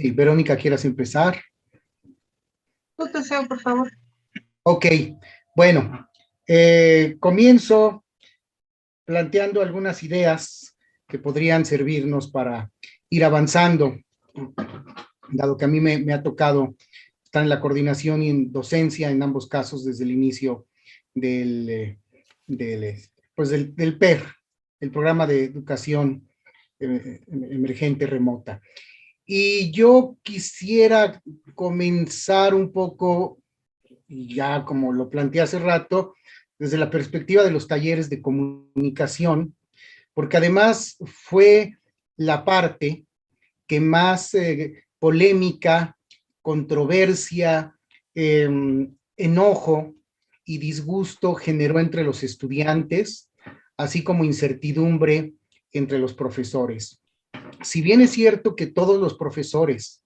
Sí, Verónica, ¿quieras empezar? Tu deseo, por favor. Ok, bueno, comienzo planteando algunas ideas que podrían servirnos para ir avanzando, dado que a mí me ha tocado estar en la coordinación y en docencia en ambos casos desde el inicio del, del PER, el Programa de Educación Emergente Remota. Y yo quisiera comenzar un poco, ya como lo planteé hace rato, desde la perspectiva de los talleres de comunicación, porque además fue la parte que más polémica, controversia, eh, enojo y disgusto generó entre los estudiantes, así como incertidumbre entre los profesores. Si bien es cierto que todos los profesores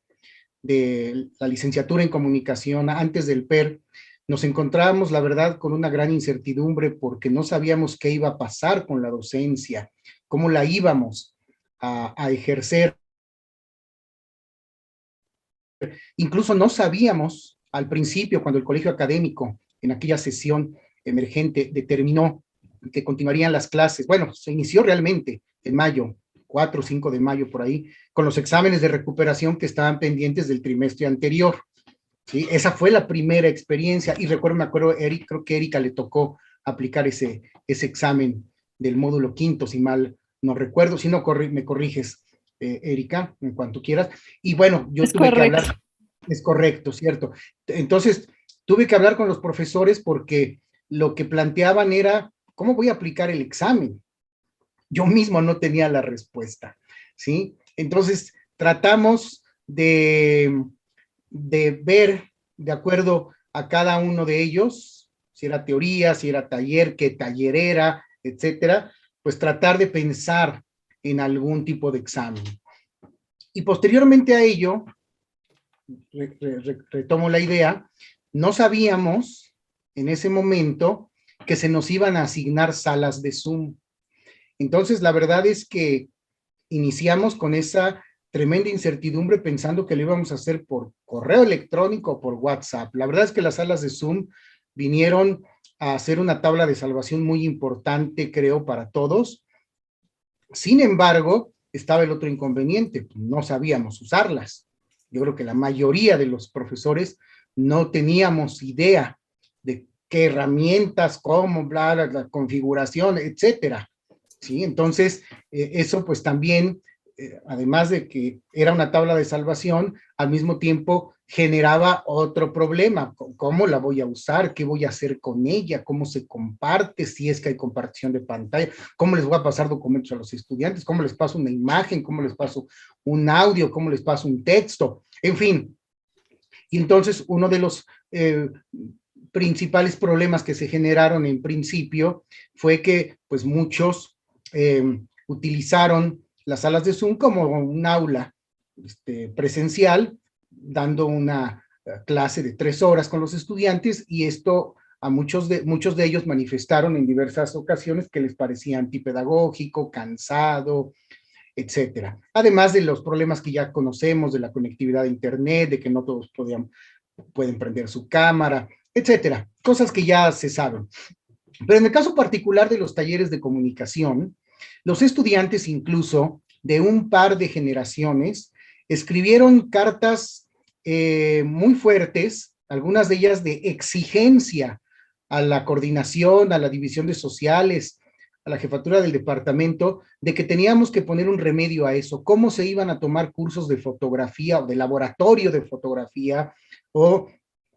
de la licenciatura en comunicación antes del PER, nos encontrábamos, la verdad, con una gran incertidumbre porque no sabíamos qué iba a pasar con la docencia, cómo la íbamos a ejercer. Incluso no sabíamos al principio, cuando el colegio académico, en aquella sesión emergente, determinó que continuarían las clases. Bueno, se inició realmente en mayo, 4 o 5 de mayo por ahí, con los exámenes de recuperación que estaban pendientes del trimestre anterior. ¿Sí? Esa fue la primera experiencia y recuerdo, me acuerdo, Eric, creo que a Erika le tocó aplicar ese examen del módulo quinto, si mal no recuerdo, si no me corriges, Erika, en cuanto quieras. Y bueno, yo Es tuve que hablar, correcto. es correcto, ¿cierto? Entonces, tuve que hablar con los profesores porque lo que planteaban era, ¿cómo voy a aplicar el examen? Yo mismo no tenía la respuesta, ¿sí? Entonces, tratamos de ver, de acuerdo a cada uno de ellos, si era teoría, si era taller, qué taller era, etcétera, pues tratar de pensar en algún tipo de examen. Y posteriormente a ello, retomo la idea, no sabíamos en ese momento que se nos iban a asignar salas de Zoom. Entonces, la verdad es que iniciamos con esa tremenda incertidumbre pensando que lo íbamos a hacer por correo electrónico o por WhatsApp. La verdad es que las salas de Zoom vinieron a hacer una tabla de salvación muy importante, creo, para todos. Sin embargo, estaba el otro inconveniente, no sabíamos usarlas. Yo creo que la mayoría de los profesores no teníamos idea de qué herramientas, cómo, bla, la configuración, etcétera. ¿Sí? Entonces, eso pues también, además de que era una tabla de salvación, al mismo tiempo generaba otro problema. ¿Cómo la voy a usar? ¿Qué voy a hacer con ella? ¿Cómo se comparte? Si es que hay compartición de pantalla. ¿Cómo les voy a pasar documentos a los estudiantes? ¿Cómo les paso una imagen? ¿Cómo les paso un audio? ¿Cómo les paso un texto? En fin. Y entonces uno de los principales problemas que se generaron en principio fue que pues muchos utilizaron las salas de Zoom como un aula presencial, dando una clase de 3 horas con los estudiantes, y esto a muchos de ellos manifestaron en diversas ocasiones que les parecía antipedagógico, cansado, etcétera. Además de los problemas que ya conocemos de la conectividad a internet, de que no todos pueden prender su cámara, etcétera. Cosas que ya se saben. Pero en el caso particular de los talleres de comunicación, los estudiantes incluso de un par de generaciones escribieron cartas muy fuertes, algunas de ellas de exigencia a la coordinación, a la división de sociales, a la jefatura del departamento, de que teníamos que poner un remedio a eso, cómo se iban a tomar cursos de fotografía o de laboratorio de fotografía o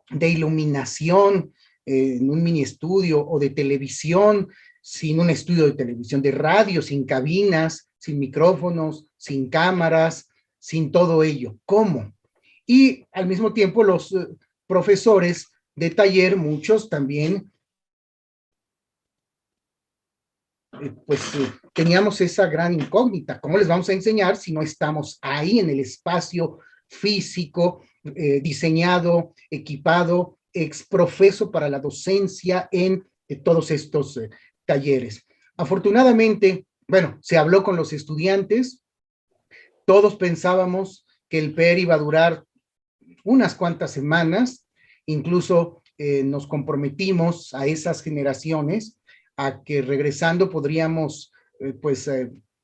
de iluminación en un mini estudio, o de televisión, sin un estudio de televisión, de radio, sin cabinas, sin micrófonos, sin cámaras, sin todo ello. ¿Cómo? Y al mismo tiempo los profesores de taller, muchos también, teníamos esa gran incógnita. ¿Cómo les vamos a enseñar si no estamos ahí en el espacio físico, diseñado, equipado, exprofeso para la docencia en todos estos talleres? Afortunadamente, bueno, se habló con los estudiantes, todos pensábamos que el PER iba a durar unas cuantas semanas, incluso nos comprometimos a esas generaciones a que regresando podríamos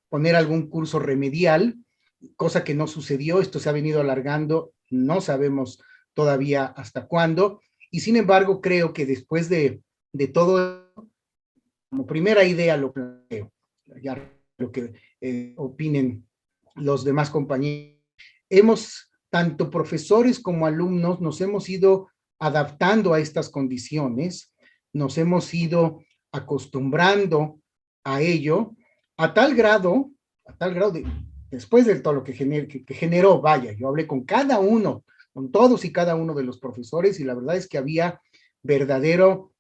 poner algún curso remedial, cosa que no sucedió. Esto se ha venido alargando, no sabemos todavía hasta cuándo, y sin embargo creo que después de todo, como primera idea lo planteo, ya lo que opinen los demás compañeros, tanto profesores como alumnos, nos hemos ido adaptando a estas condiciones, nos hemos ido acostumbrando a ello, a tal grado después de todo lo que generó, vaya, yo hablé con cada uno, con todos y cada uno de los profesores, y la verdad es que había verdadero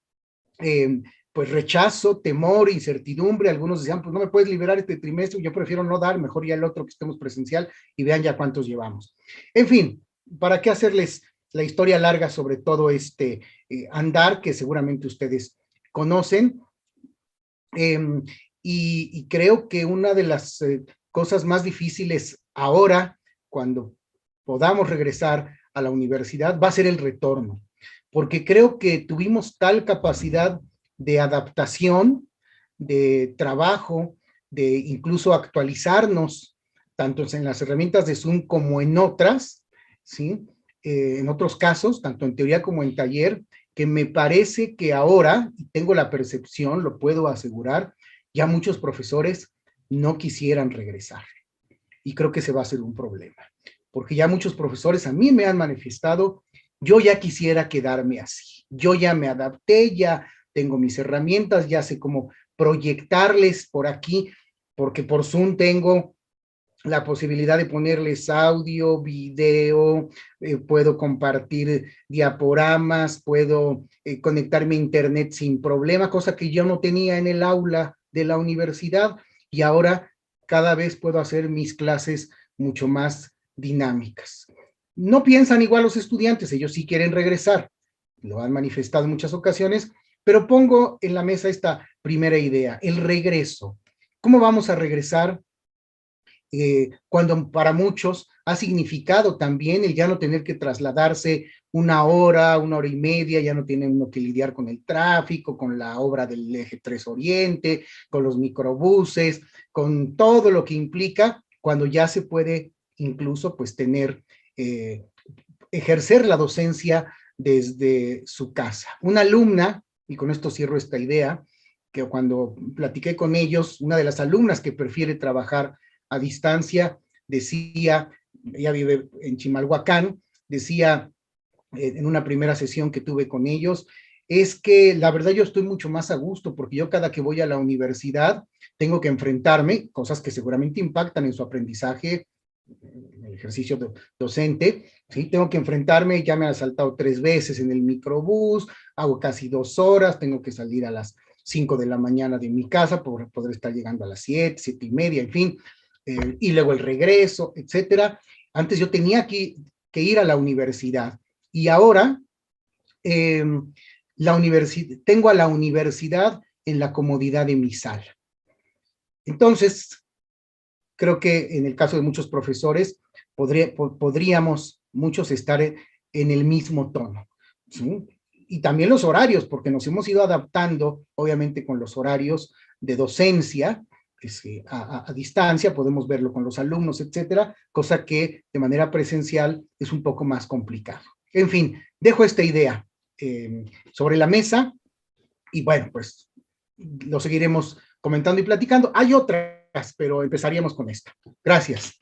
pues rechazo, temor, incertidumbre. Algunos decían, pues no me puedes liberar este trimestre, yo prefiero no dar, mejor ya el otro que estemos presencial y vean ya cuántos llevamos. En fin, ¿para qué hacerles la historia larga sobre todo este andar que seguramente ustedes conocen? Y creo que una de las cosas más difíciles ahora, cuando podamos regresar a la universidad, va a ser el retorno, porque creo que tuvimos tal capacidad de adaptación, de trabajo, de incluso actualizarnos, tanto en las herramientas de Zoom como en otras, ¿sí? En otros casos, tanto en teoría como en taller, que me parece que ahora, y tengo la percepción, lo puedo asegurar, ya muchos profesores no quisieran regresar. Y creo que ese va a ser un problema, porque ya muchos profesores a mí me han manifestado, yo ya quisiera quedarme así, yo ya me adapté, ya tengo mis herramientas, ya sé cómo proyectarles por aquí, porque por Zoom tengo la posibilidad de ponerles audio, video, puedo compartir diaporamas, puedo conectarme a internet sin problema, cosa que yo no tenía en el aula de la universidad, y ahora cada vez puedo hacer mis clases mucho más dinámicas. No piensan igual los estudiantes, ellos sí quieren regresar, lo han manifestado en muchas ocasiones, pero pongo en la mesa esta primera idea, el regreso. ¿Cómo vamos a regresar? Cuando para muchos ha significado también el ya no tener que trasladarse una hora y media, ya no tienen uno que lidiar con el tráfico, con la obra del eje 3 Oriente, con los microbuses, con todo lo que implica, cuando ya se puede incluso pues tener, ejercer la docencia desde su casa. Una alumna, y con esto cierro esta idea, que cuando platiqué con ellos, una de las alumnas que prefiere trabajar a distancia, decía, ella vive en Chimalhuacán, decía en una primera sesión que tuve con ellos, es que la verdad yo estoy mucho más a gusto, porque yo cada que voy a la universidad tengo que enfrentarme, cosas que seguramente impactan en su aprendizaje, en el ejercicio docente, ¿sí? Tengo que enfrentarme, ya me han saltado 3 veces en el microbús, hago casi 2 horas, tengo que salir a las 5 de la mañana de mi casa por poder estar llegando a las 7, 7 y media, en fin, y luego el regreso, etcétera. Antes yo tenía que ir a la universidad, y ahora tengo a la universidad en la comodidad de mi sala. Entonces, creo que en el caso de muchos profesores, podríamos muchos estar en el mismo tono, ¿sí? Y también los horarios, porque nos hemos ido adaptando, obviamente, con los horarios de docencia, a distancia, podemos verlo con los alumnos, etcétera, cosa que de manera presencial es un poco más complicado. En fin, dejo esta idea sobre la mesa, y bueno, pues lo seguiremos comentando y platicando. Hay otras, pero empezaríamos con esta. Gracias.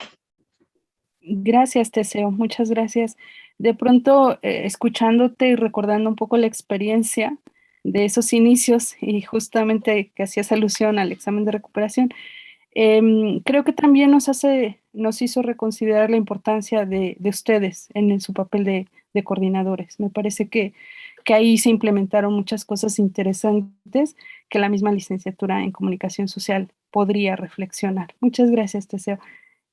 Gracias, Teseo, muchas gracias. De pronto, escuchándote y recordando un poco la experiencia de esos inicios, y justamente que hacías alusión al examen de recuperación, creo que también nos hizo reconsiderar la importancia de ustedes en su papel de coordinadores. Me parece que ahí se implementaron muchas cosas interesantes que la misma licenciatura en comunicación social podría reflexionar. Muchas gracias, Teseo.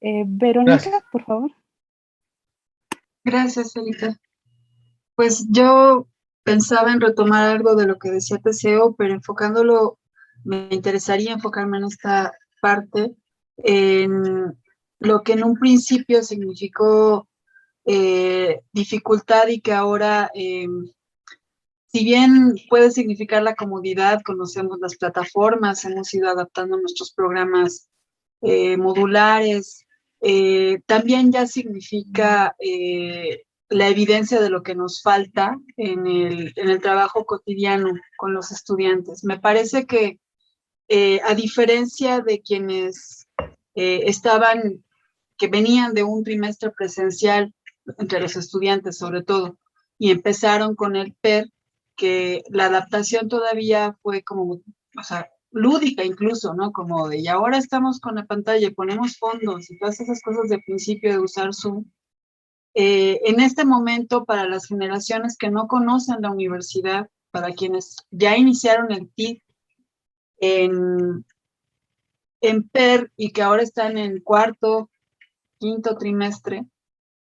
Verónica, Gracias. por favor. Gracias, Elita. Pues yo pensaba en retomar algo de lo que decía Teseo, pero enfocándolo, me interesaría enfocarme en esta parte, en lo que en un principio significó dificultad y que ahora, si bien puede significar la comodidad, conocemos las plataformas, hemos ido adaptando nuestros programas modulares, también ya significa la evidencia de lo que nos falta en el trabajo cotidiano con los estudiantes. Me parece que a diferencia de quienes que venían de un trimestre presencial, entre los estudiantes sobre todo, y empezaron con el PER, que la adaptación todavía fue como, o sea, lúdica incluso, ¿no? Como de, y ahora estamos con la pantalla, ponemos fondos y todas esas cosas de principio de usar Zoom. En este momento, para las generaciones que no conocen la universidad, para quienes ya iniciaron el TIC en PER y que ahora están en cuarto, quinto trimestre,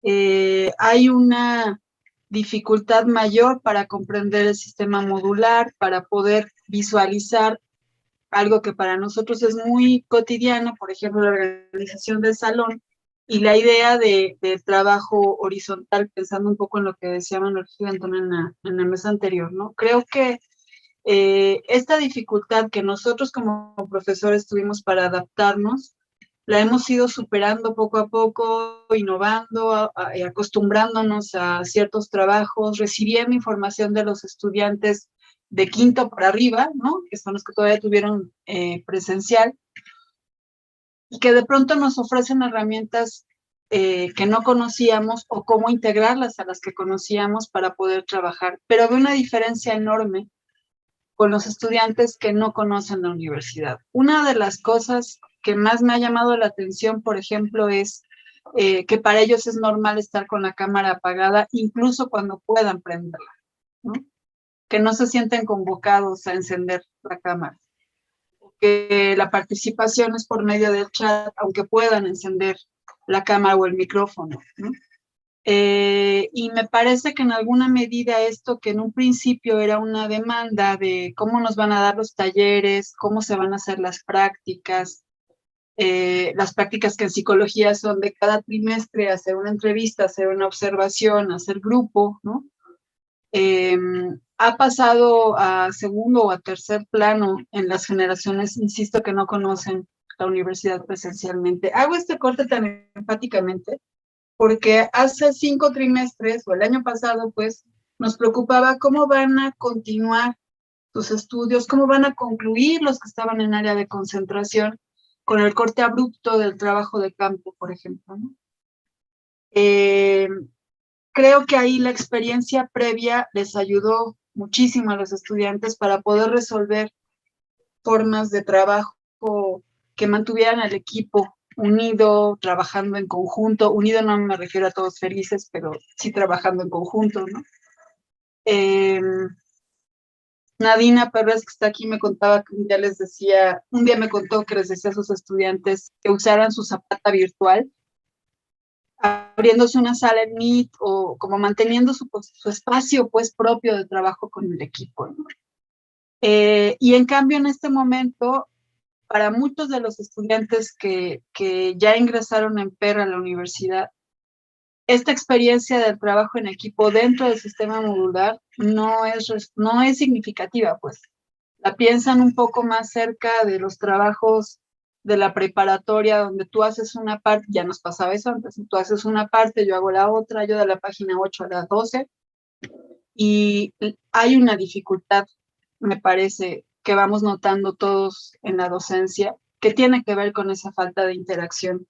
hay una dificultad mayor para comprender el sistema modular, para poder visualizar algo que para nosotros es muy cotidiano, por ejemplo, la organización del salón y la idea del trabajo horizontal, pensando un poco en lo que decía Manuel Gigantón en la mesa anterior, ¿no? Creo que esta dificultad que nosotros como profesores tuvimos para adaptarnos, la hemos ido superando poco a poco, innovando, acostumbrándonos a ciertos trabajos, recibiendo información de los estudiantes de quinto para arriba, ¿no? Que son los que todavía tuvieron presencial, y que de pronto nos ofrecen herramientas que no conocíamos o cómo integrarlas a las que conocíamos para poder trabajar. Pero veo una diferencia enorme con los estudiantes que no conocen la universidad. Una de las cosas que más me ha llamado la atención, por ejemplo, es que para ellos es normal estar con la cámara apagada, incluso cuando puedan prenderla, ¿no? Que no se sienten convocados a encender la cámara, que la participación es por medio del chat, aunque puedan encender la cámara o el micrófono, ¿no? Y me parece que en alguna medida esto que en un principio era una demanda de cómo nos van a dar los talleres, cómo se van a hacer las prácticas que en psicología son de cada trimestre, hacer una entrevista, hacer una observación, hacer grupo, ¿no? Ha pasado a segundo o a tercer plano en las generaciones, insisto, que no conocen la universidad presencialmente. Hago este corte tan enfáticamente porque hace 5 trimestres, o el año pasado, pues, nos preocupaba cómo van a continuar sus estudios, cómo van a concluir los que estaban en área de concentración con el corte abrupto del trabajo de campo, por ejemplo, ¿no? Creo que ahí la experiencia previa les ayudó muchísimo a los estudiantes para poder resolver formas de trabajo que mantuvieran al equipo unido, trabajando en conjunto. Unido no me refiero a todos felices, pero sí trabajando en conjunto, ¿no? Nadina Pérez, que está aquí, me contaba que un día me contó que les decía a sus estudiantes que usaran su zapata virtual, abriéndose una sala en Meet o como manteniendo su espacio pues propio de trabajo con el equipo, ¿no? Y en cambio en este momento, para muchos de los estudiantes que ya ingresaron en PER a la universidad, esta experiencia del trabajo en equipo dentro del sistema modular no es significativa, pues. La piensan un poco más cerca de los trabajos de la preparatoria, donde tú haces una parte, ya nos pasaba eso antes, tú haces una parte, yo hago la otra, yo de la página 8 a la 12, y hay una dificultad, me parece, que vamos notando todos en la docencia, que tiene que ver con esa falta de interacción,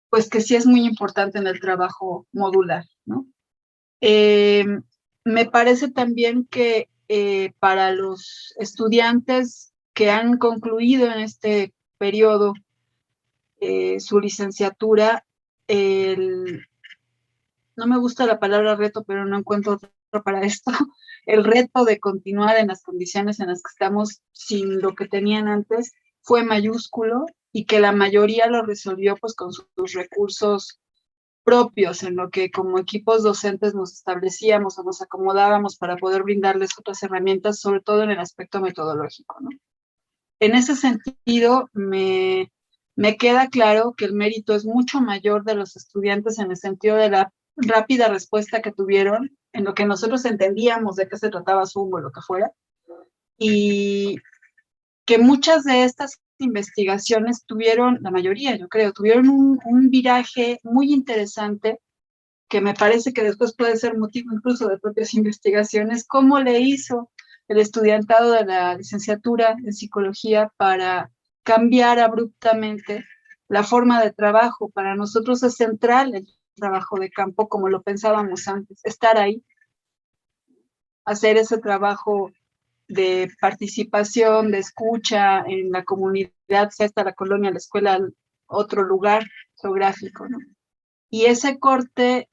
pues que sí es muy importante en el trabajo modular, ¿no? Me parece también que para los estudiantes que han concluido en este periodo su licenciatura, no me gusta la palabra reto, pero no encuentro otro para esto, el reto de continuar en las condiciones en las que estamos sin lo que tenían antes fue mayúsculo y que la mayoría lo resolvió pues con sus recursos propios, en lo que como equipos docentes nos establecíamos o nos acomodábamos para poder brindarles otras herramientas, sobre todo en el aspecto metodológico, ¿no? En ese sentido, me me queda claro que el mérito es mucho mayor de los estudiantes en el sentido de la rápida respuesta que tuvieron en lo que nosotros entendíamos de qué se trataba Zoom o lo que fuera, y que muchas de estas investigaciones tuvieron, la mayoría yo creo, tuvieron un viraje muy interesante que me parece que después puede ser motivo incluso de propias investigaciones, cómo le hizo el estudiantado de la licenciatura en psicología para cambiar abruptamente la forma de trabajo. Para nosotros es central el trabajo de campo como lo pensábamos antes, estar ahí, hacer ese trabajo de participación, de escucha en la comunidad, sea esta la colonia, la escuela, otro lugar geográfico, ¿no? Y ese corte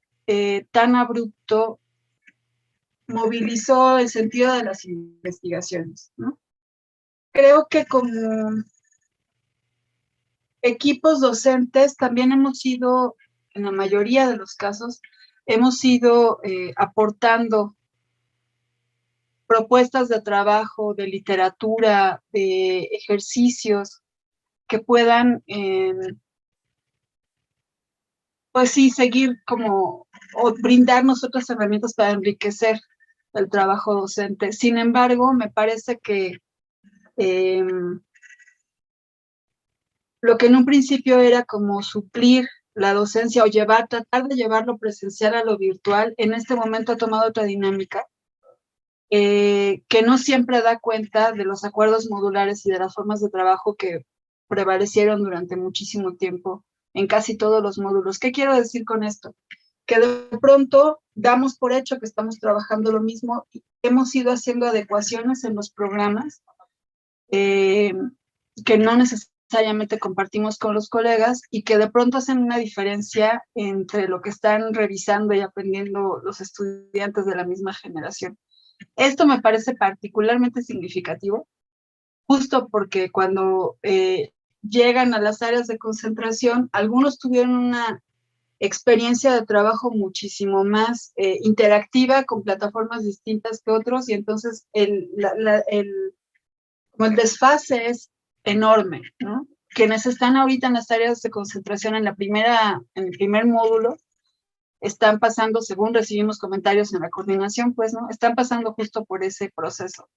tan abrupto movilizó el sentido de las investigaciones, ¿no? Creo que como equipos docentes también hemos ido, en la mayoría de los casos, hemos ido aportando propuestas de trabajo, de literatura, de ejercicios que puedan, pues sí, seguir como, o brindarnos otras herramientas para enriquecer el trabajo docente. Sin embargo, me parece que lo que en un principio era como suplir la docencia o tratar de llevarlo presencial a lo virtual, en este momento ha tomado otra dinámica, que no siempre da cuenta de los acuerdos modulares y de las formas de trabajo que prevalecieron durante muchísimo tiempo en casi todos los módulos. ¿Qué quiero decir con esto? Que de pronto damos por hecho que estamos trabajando lo mismo y hemos ido haciendo adecuaciones en los programas que no necesariamente compartimos con los colegas y que de pronto hacen una diferencia entre lo que están revisando y aprendiendo los estudiantes de la misma generación. Esto me parece particularmente significativo, justo porque cuando llegan a las áreas de concentración, algunos tuvieron una experiencia de trabajo muchísimo más interactiva con plataformas distintas que otros y entonces como el desfase es enorme, ¿no? Quienes están ahorita en las áreas de concentración en el primer módulo, están pasando, según recibimos comentarios en la coordinación, pues, ¿no? Están pasando justo por ese proceso.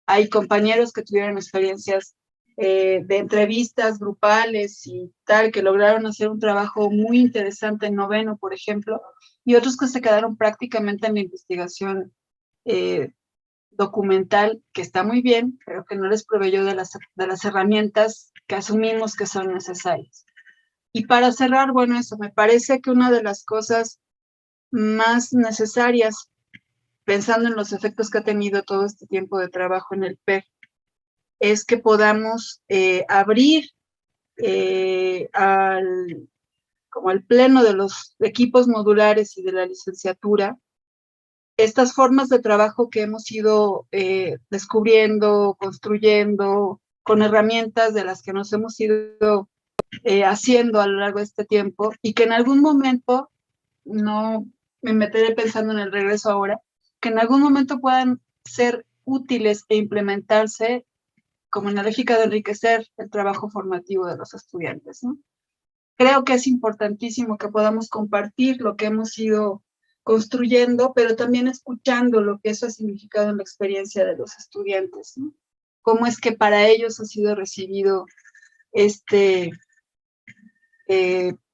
Hay compañeros que tuvieron experiencias de entrevistas grupales y tal, que lograron hacer un trabajo muy interesante en noveno, por ejemplo, y otros que se quedaron prácticamente en la investigación documental, que está muy bien, pero que no les proveyó de las herramientas que asumimos que son necesarias. Y para cerrar, bueno, eso, me parece que una de las cosas más necesarias, pensando en los efectos que ha tenido todo este tiempo de trabajo en el PER, es que podamos abrir como al pleno de los equipos modulares y de la licenciatura estas formas de trabajo que hemos ido descubriendo, construyendo, con herramientas de las que nos hemos ido haciendo a lo largo de este tiempo y que en algún momento, no me meteré pensando en el regreso ahora, que en algún momento puedan ser útiles e implementarse como en la lógica de enriquecer el trabajo formativo de los estudiantes, ¿no? Creo que es importantísimo que podamos compartir lo que hemos ido construyendo, pero también escuchando lo que eso ha significado en la experiencia de los estudiantes, ¿no? Cómo es que para ellos ha sido recibido este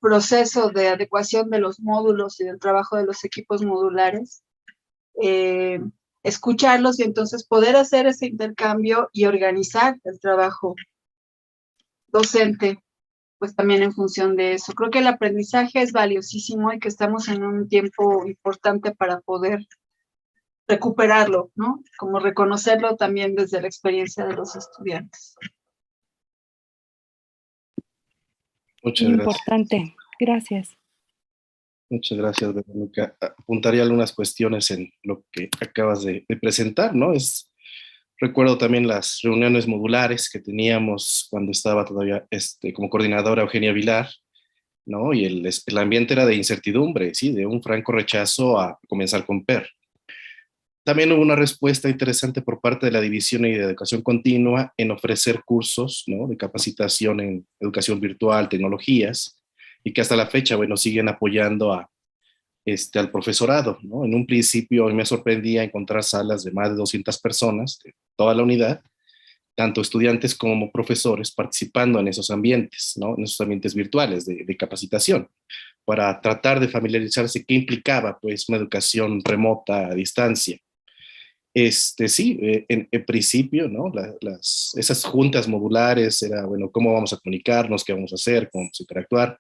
proceso de adecuación de los módulos y del trabajo de los equipos modulares, escucharlos y entonces poder hacer ese intercambio y organizar el trabajo docente, pues también en función de eso. Creo que el aprendizaje es valiosísimo y que estamos en un tiempo importante para poder recuperarlo, ¿no? Como reconocerlo también desde la experiencia de los estudiantes. Muchas gracias. Importante, gracias. Muchas gracias, Verónica. Apuntaría algunas cuestiones en lo que acabas de presentar, ¿no? Recuerdo también las reuniones modulares que teníamos cuando estaba todavía como coordinadora Eugenia Vilar, ¿no? Y el ambiente era de incertidumbre, ¿sí? De un franco rechazo a comenzar con PER. También hubo una respuesta interesante por parte de la División de Educación Continua en ofrecer cursos, ¿no?, de capacitación en educación virtual, tecnologías, y que hasta la fecha, bueno, siguen apoyando al profesorado, ¿no? En un principio me sorprendía encontrar salas de más de 200 personas, de toda la unidad, tanto estudiantes como profesores participando en esos ambientes, ¿no?, en esos ambientes virtuales de capacitación, para tratar de familiarizarse qué implicaba, pues, una educación remota a distancia. Sí, en principio, ¿no? Esas juntas modulares era, bueno, ¿cómo vamos a comunicarnos? ¿Qué vamos a hacer? ¿Cómo vamos a interactuar?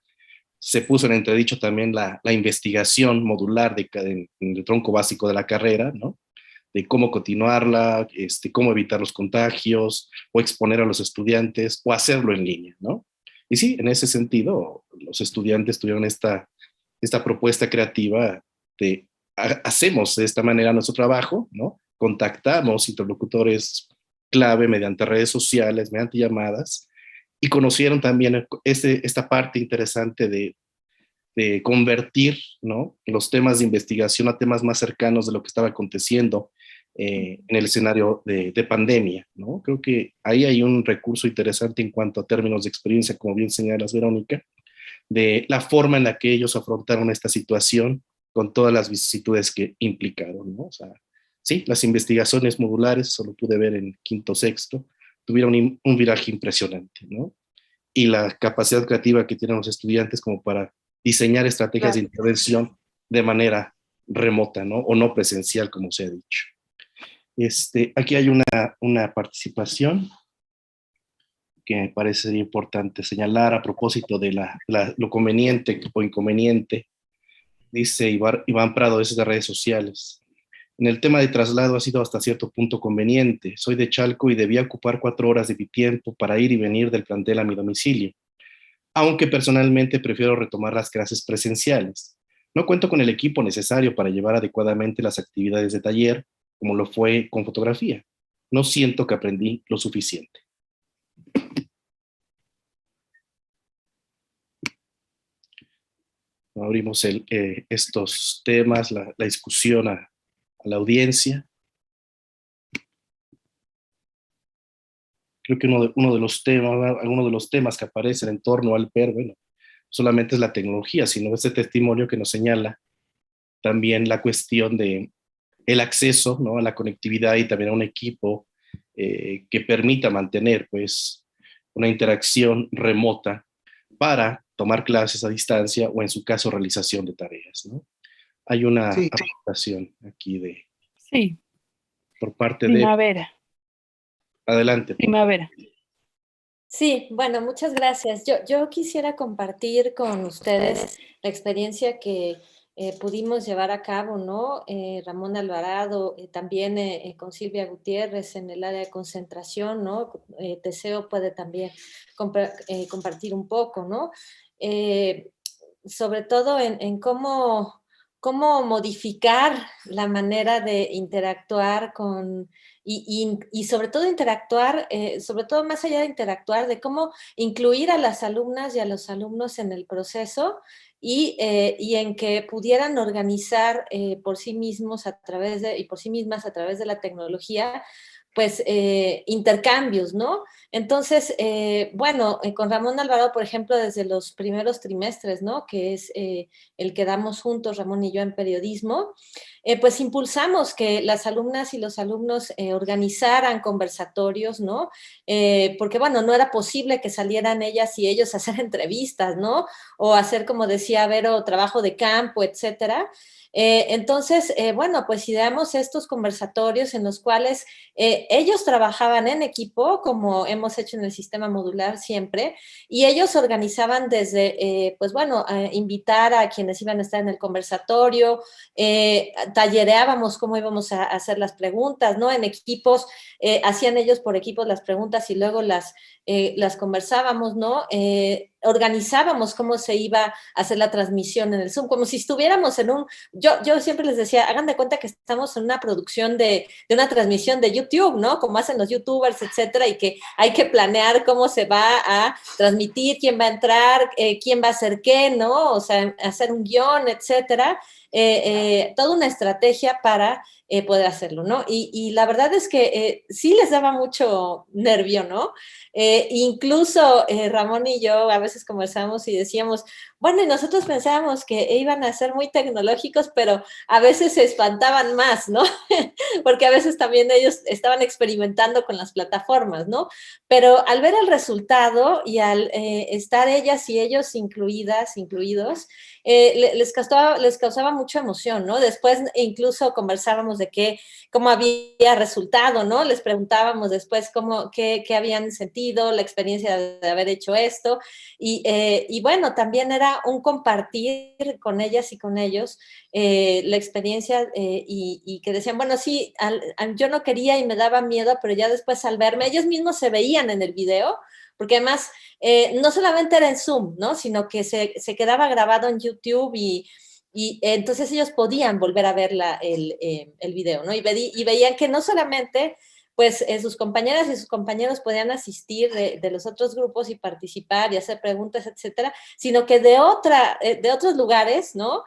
Se puso en entredicho también la investigación modular en el tronco básico de la carrera, ¿no? De cómo continuarla, cómo evitar los contagios, o exponer a los estudiantes, o hacerlo en línea, ¿no? Y sí, en ese sentido, los estudiantes tuvieron esta propuesta creativa de hacemos de esta manera nuestro trabajo, ¿no? Contactamos interlocutores clave mediante redes sociales, mediante llamadas, y conocieron también esta parte interesante de convertir, ¿no?, los temas de investigación a temas más cercanos de lo que estaba aconteciendo en el escenario de pandemia, ¿no? Creo que ahí hay un recurso interesante en cuanto a términos de experiencia, como bien señalas, Verónica, de la forma en la que ellos afrontaron esta situación con todas las vicisitudes que implicaron, ¿no? O sea, sí, las investigaciones modulares, eso lo pude ver en quinto, sexto, tuvieron un viraje impresionante, ¿no? Y la capacidad creativa que tienen los estudiantes como para diseñar estrategias de intervención de manera remota, ¿no? O no presencial, como se ha dicho. Aquí hay una participación que me parece importante señalar a propósito de lo conveniente o inconveniente. Dice Iván Prado, desde redes sociales. En el tema de traslado ha sido hasta cierto punto conveniente. Soy de Chalco y debía ocupar 4 horas de mi tiempo para ir y venir del plantel a mi domicilio, aunque personalmente prefiero retomar las clases presenciales. No cuento con el equipo necesario para llevar adecuadamente las actividades de taller, como lo fue con fotografía. No siento que aprendí lo suficiente. Abrimos estos temas, la discusión a la audiencia. Creo que algunos de los temas que aparecen en torno al PER, bueno, solamente es la tecnología, sino este testimonio que nos señala también la cuestión de el acceso, ¿no?, a la conectividad y también a un equipo que permita mantener, pues, una interacción remota para tomar clases a distancia o, en su caso, realización de tareas, ¿no? Hay una aportación aquí sí, por parte Primavera. Adelante. Primavera. Sí, bueno, muchas gracias. Yo quisiera compartir con ustedes la experiencia que pudimos llevar a cabo, ¿no? Ramón Alvarado, también con Silvia Gutiérrez en el área de concentración, ¿no? Teseo puede también compartir un poco, ¿no? Sobre todo en cómo modificar la manera de interactuar y sobre todo interactuar, sobre todo más allá de interactuar, de cómo incluir a las alumnas y a los alumnos en el proceso y en que pudieran organizar por sí mismos y por sí mismas a través de la tecnología, pues intercambios, ¿no? Entonces, bueno, con Ramón Alvarado, por ejemplo, desde los primeros trimestres, ¿no?, que es el que damos juntos, Ramón y yo, en periodismo, pues impulsamos que las alumnas y los alumnos organizaran conversatorios, ¿no? Porque, bueno, no era posible que salieran ellas y ellos a hacer entrevistas, ¿no? O hacer, como decía Vero, trabajo de campo, etcétera. Entonces, bueno, pues ideamos estos conversatorios en los cuales ellos trabajaban en equipo, como hemos hecho en el sistema modular siempre, y ellos organizaban desde, pues bueno, invitar a quienes iban a estar en el conversatorio, tallereábamos cómo íbamos a hacer las preguntas, ¿no? En equipos, hacían ellos por equipos las preguntas y luego las conversábamos, ¿no? organizábamos cómo se iba a hacer la transmisión en el Zoom, como si estuviéramos en un... Yo siempre les decía, hagan de cuenta que estamos en una producción de una transmisión de YouTube, ¿no? Como hacen los YouTubers, etcétera, y que hay que planear cómo se va a transmitir, quién va a entrar, quién va a hacer qué, ¿no? O sea, hacer un guión, etcétera. Toda una estrategia para poder hacerlo, ¿no? Y la verdad es que sí les daba mucho nervio, ¿no? Incluso Ramón y yo a veces conversamos y decíamos, bueno, y nosotros pensábamos que iban a ser muy tecnológicos, pero a veces se espantaban más, ¿no? Porque a veces también ellos estaban experimentando con las plataformas, ¿no? Pero al ver el resultado y al estar ellas y ellos incluidos, les causaba mucha emoción, ¿no? Después incluso conversábamos de cómo había resultado, ¿no? Les preguntábamos después qué habían sentido, la experiencia de haber hecho esto, y bueno, también era un compartir con ellas y con ellos la experiencia y que decían, bueno, sí, yo no quería y me daba miedo, pero ya después al verme, ellos mismos se veían en el video, porque además no solamente era en Zoom, ¿no? Sino que se quedaba grabado en YouTube y entonces ellos podían volver a ver el video, ¿no? Y veían que no solamente pues sus compañeras y sus compañeros podían asistir de los otros grupos y participar y hacer preguntas, etcétera, sino que de otros lugares, ¿no?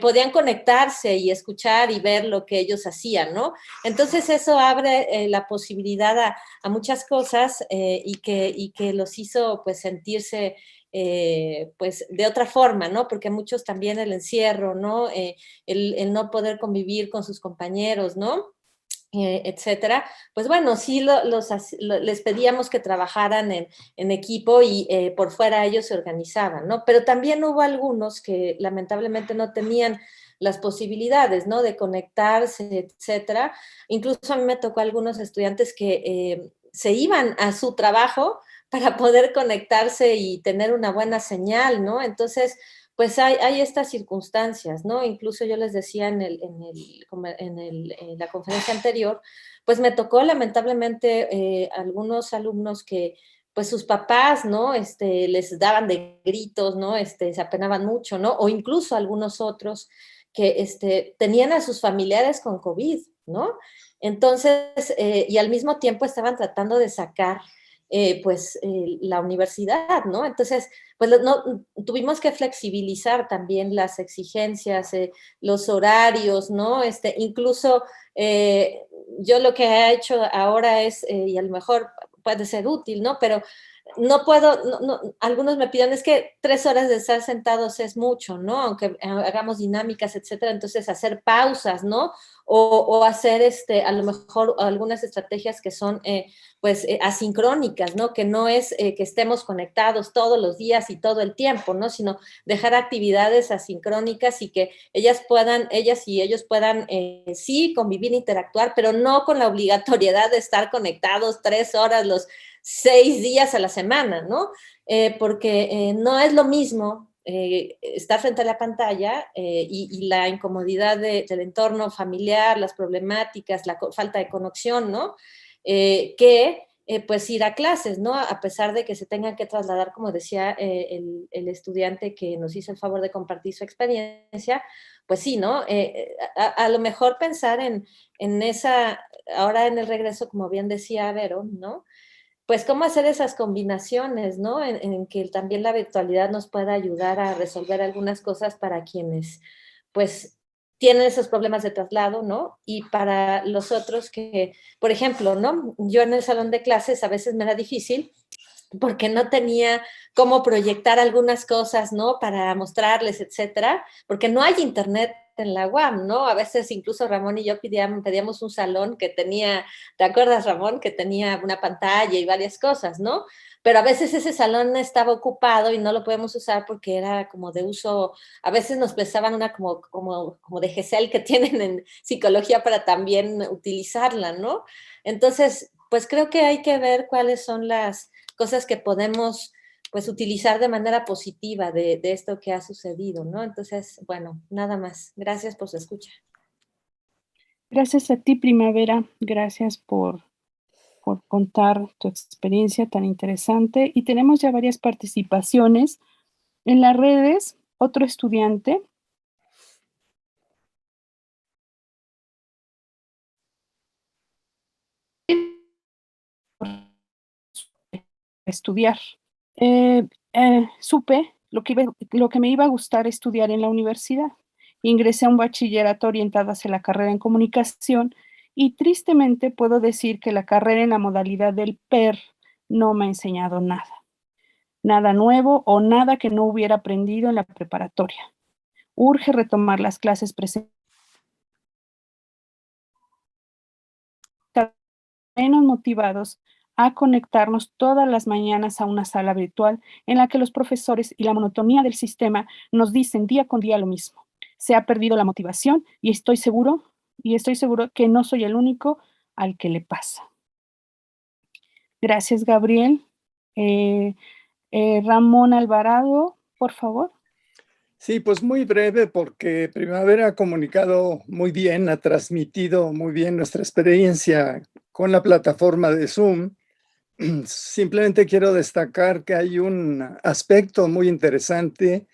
Podían conectarse y escuchar y ver lo que ellos hacían, ¿no? Entonces eso abre la posibilidad a muchas cosas y que los hizo pues sentirse pues de otra forma, ¿no? Porque muchos también el encierro, ¿no? El no poder convivir con sus compañeros, ¿no? Etcétera, pues bueno, sí les pedíamos que trabajaran en equipo y por fuera ellos se organizaban, ¿no? Pero también hubo algunos que lamentablemente no tenían las posibilidades, ¿no? De conectarse, etcétera. Incluso a mí me tocó algunos estudiantes que se iban a su trabajo para poder conectarse y tener una buena señal, ¿no? Entonces, pues hay estas circunstancias, ¿no? Incluso yo les decía en la conferencia anterior, pues me tocó lamentablemente algunos alumnos que pues sus papás, ¿no? Les daban de gritos, ¿no? Se apenaban mucho, ¿no? O incluso algunos otros que tenían a sus familiares con COVID, ¿no? Entonces, y al mismo tiempo estaban tratando de sacar la universidad, ¿no? Entonces, pues no, tuvimos que flexibilizar también las exigencias, los horarios, ¿no? Incluso yo lo que he hecho ahora es, y a lo mejor puede ser útil, ¿no? Pero no puedo, algunos me piden, es que 3 horas de estar sentados es mucho, ¿no? Aunque hagamos dinámicas, etcétera, entonces hacer pausas, ¿no? O hacer a lo mejor algunas estrategias que son asincrónicas, ¿no? Que no es que estemos conectados todos los días y todo el tiempo, ¿no? Sino dejar actividades asincrónicas y que ellas y ellos puedan sí convivir, interactuar, pero no con la obligatoriedad de estar conectados 3 horas los 6 días a la semana, ¿no? Porque no es lo mismo estar frente a la pantalla y la incomodidad del entorno familiar, las problemáticas, la falta de conexión, ¿no? Pues ir a clases, ¿no? A pesar de que se tengan que trasladar, como decía el estudiante que nos hizo el favor de compartir su experiencia, pues sí, ¿no? A lo mejor pensar en esa, ahora en el regreso, como bien decía Vero, ¿no? Pues cómo hacer esas combinaciones, ¿no? En que también la virtualidad nos pueda ayudar a resolver algunas cosas para quienes, pues, tienen esos problemas de traslado, ¿no? Y para los otros que, por ejemplo, ¿no? Yo en el salón de clases a veces me era difícil porque no tenía cómo proyectar algunas cosas, ¿no? Para mostrarles, etcétera, porque no hay internet en la UAM, ¿no? A veces incluso Ramón y yo pedíamos un salón que tenía, ¿te acuerdas, Ramón? Que tenía una pantalla y varias cosas, ¿no? Pero a veces ese salón estaba ocupado y no lo podemos usar porque era como de uso, a veces nos prestaban una como de GESEL que tienen en psicología para también utilizarla, ¿no? Entonces, pues creo que hay que ver cuáles son las cosas que podemos pues utilizar de manera positiva de esto que ha sucedido, ¿no? Entonces, bueno, nada más. Gracias por su escucha. Gracias a ti, Primavera. Gracias por por contar tu experiencia tan interesante. Y tenemos ya varias participaciones en las redes. Otro estudiante. Estudiar. Supe lo que me iba a gustar estudiar en la universidad. Ingresé a un bachillerato orientado hacia la carrera en comunicación y tristemente puedo decir que la carrera en la modalidad del PER no me ha enseñado nada. Nada nuevo o nada que no hubiera aprendido en la preparatoria. Urge retomar las clases presenciales menos motivados a conectarnos todas las mañanas a una sala virtual en la que los profesores y la monotonía del sistema nos dicen día con día lo mismo. Se ha perdido la motivación y estoy seguro que no soy el único al que le pasa. Gracias, Gabriel. Ramón Alvarado, por favor. Sí, pues muy breve porque Primavera ha comunicado muy bien, ha transmitido muy bien nuestra experiencia con la plataforma de Zoom. Simplemente quiero destacar que hay un aspecto muy interesante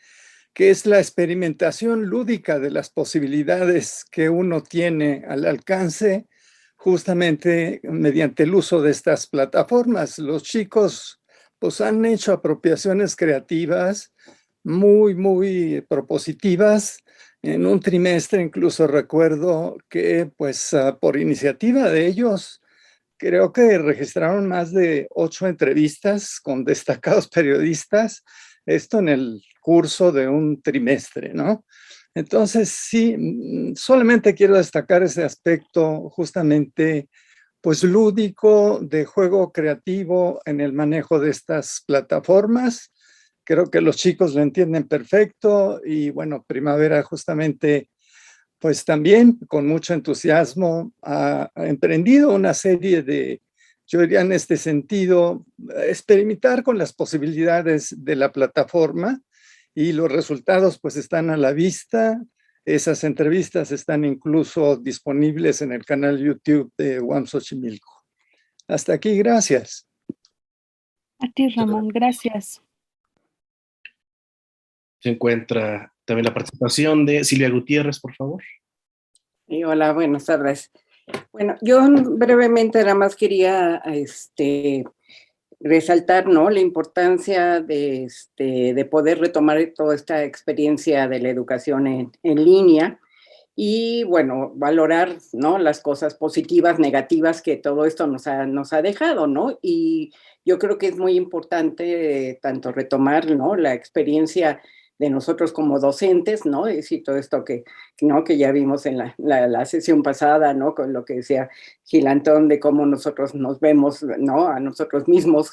que es la experimentación lúdica de las posibilidades que uno tiene al alcance justamente mediante el uso de estas plataformas. Los chicos pues han hecho apropiaciones creativas muy propositivas. En un trimestre incluso recuerdo que pues por iniciativa de ellos creo que registraron más de 8 entrevistas con destacados periodistas, esto en el curso de un trimestre, ¿no? Entonces, sí, solamente quiero destacar ese aspecto justamente, pues lúdico, de juego creativo en el manejo de estas plataformas. Creo que los chicos lo entienden perfecto y bueno, Primavera justamente pues también con mucho entusiasmo ha emprendido una serie de, yo diría en este sentido, experimentar con las posibilidades de la plataforma y los resultados pues están a la vista. Esas entrevistas están incluso disponibles en el canal YouTube de UAM Xochimilco. Hasta aquí, gracias. A ti, Ramón, gracias. Se encuentra también la participación de Silvia Gutiérrez, por favor. Y hola, buenas tardes. Bueno, yo brevemente nada más quería resaltar, ¿no?, la importancia de poder retomar toda esta experiencia de la educación en línea y, bueno, valorar, ¿no?, las cosas positivas, negativas que todo esto nos ha dejado, ¿no? Y yo creo que es muy importante tanto retomar, ¿no?, la experiencia de nosotros como docentes, ¿no? Es decir, todo esto ¿no?, que ya vimos en la sesión pasada, ¿no?, con lo que decía Gilantón de cómo nosotros nos vemos, ¿no?, a nosotros mismos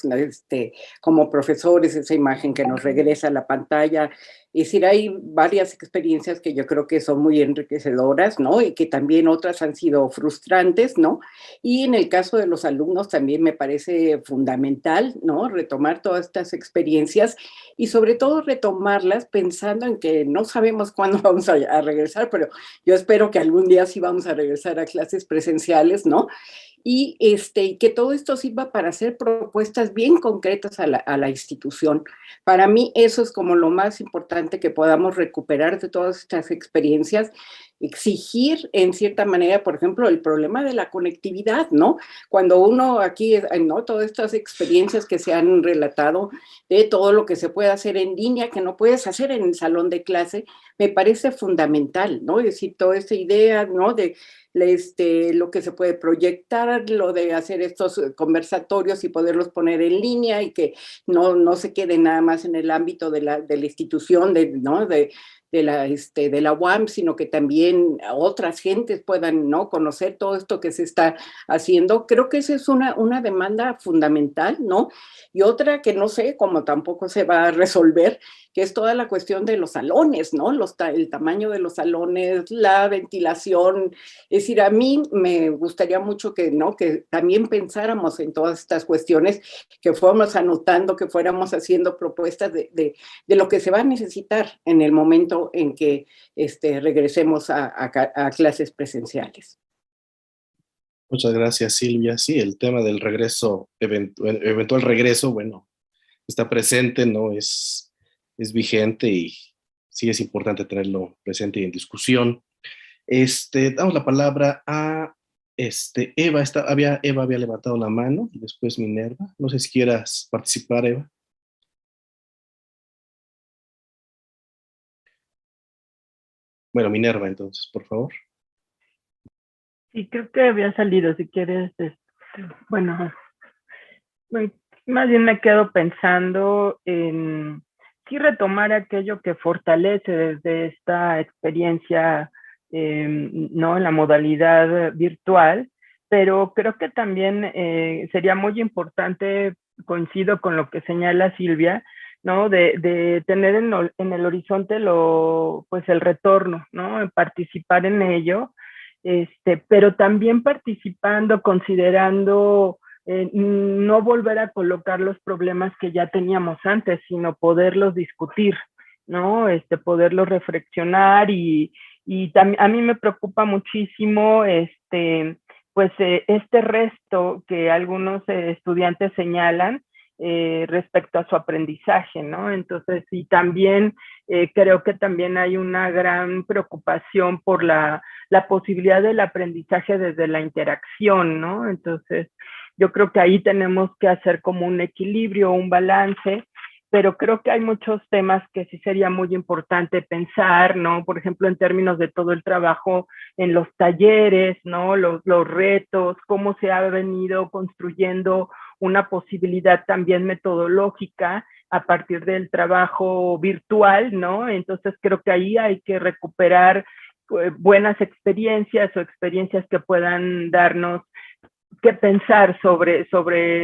como profesores, esa imagen que nos regresa a la pantalla. Es decir, hay varias experiencias que yo creo que son muy enriquecedoras, ¿no?, y que también otras han sido frustrantes, ¿no? Y en el caso de los alumnos también me parece fundamental, ¿no?, retomar todas estas experiencias y sobre todo retomarlas pensando en que no sabemos cuándo vamos a regresar, pero yo espero que algún día sí vamos a regresar a clases presenciales, ¿no? Y que todo esto sirva para hacer propuestas bien concretas a la institución. Para mí eso es como lo más importante que podamos recuperar de todas estas experiencias, exigir en cierta manera, por ejemplo, el problema de la conectividad, ¿no? Cuando uno aquí, ¿no?, todas estas experiencias que se han relatado de todo lo que se puede hacer en línea, que no puedes hacer en el salón de clase, me parece fundamental, ¿no? Es decir, toda esta idea, ¿no?, de lo que se puede proyectar, lo de hacer estos conversatorios y poderlos poner en línea y que no se quede nada más en el ámbito de la institución, ¿no?, de la UAM, sino que también otras gentes puedan, ¿no?, conocer todo esto que se está haciendo. Creo que esa es una demanda fundamental, ¿no? Y otra que no sé cómo tampoco se va a resolver, que es toda la cuestión de los salones, ¿no? El tamaño de los salones, la ventilación. Es decir, a mí me gustaría mucho que también pensáramos en todas estas cuestiones, que fuéramos anotando, que fuéramos haciendo propuestas de lo que se va a necesitar en el momento en que regresemos a clases presenciales. Muchas gracias, Silvia. Sí, el tema del regreso, eventual regreso, bueno, está presente, ¿no? Es vigente y sí es importante tenerlo presente y en discusión. Damos la palabra a Eva. Eva había levantado la mano y después Minerva. No sé si quieras participar, Eva. Bueno, Minerva, entonces, por favor. Sí, creo que había salido, si quieres, bueno, más bien me quedo pensando en sí retomar aquello que fortalece desde esta experiencia, ¿no? En la modalidad virtual, pero creo que también sería muy importante, coincido con lo que señala Silvia, ¿no? De tener en el horizonte pues el retorno, ¿no? En participar en ello, pero también participando, considerando no volver a colocar los problemas que ya teníamos antes, sino poderlos discutir, ¿no? Poderlos reflexionar y a mí me preocupa muchísimo pues este resto que algunos estudiantes señalan respecto a su aprendizaje, ¿no? Entonces, y también creo que también hay una gran preocupación por la posibilidad del aprendizaje desde la interacción, ¿no? Entonces, yo creo que ahí tenemos que hacer como un equilibrio, un balance, pero creo que hay muchos temas que sí sería muy importante pensar, ¿no? Por ejemplo, en términos de todo el trabajo en los talleres, ¿no? Los retos, cómo se ha venido construyendo una posibilidad también metodológica a partir del trabajo virtual, ¿no? Entonces creo que ahí hay que recuperar buenas experiencias o experiencias que puedan darnos que pensar sobre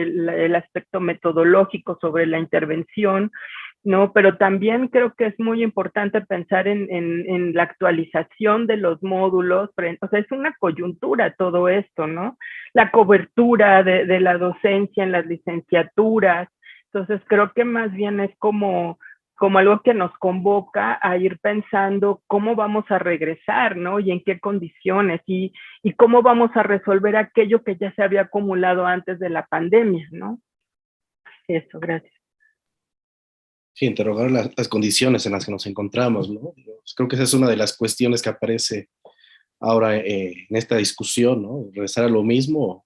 el aspecto metodológico, sobre la intervención, ¿no? Pero también creo que es muy importante pensar en la actualización de los módulos, o sea, es una coyuntura todo esto, ¿no? La cobertura de la docencia en las licenciaturas, entonces creo que más bien es como algo que nos convoca a ir pensando cómo vamos a regresar, ¿no? Y en qué condiciones y cómo vamos a resolver aquello que ya se había acumulado antes de la pandemia, ¿no? Eso, gracias. Sí, interrogar las condiciones en las que nos encontramos, ¿no? Creo que esa es una de las cuestiones que aparece ahora en esta discusión, ¿no? Regresar a lo mismo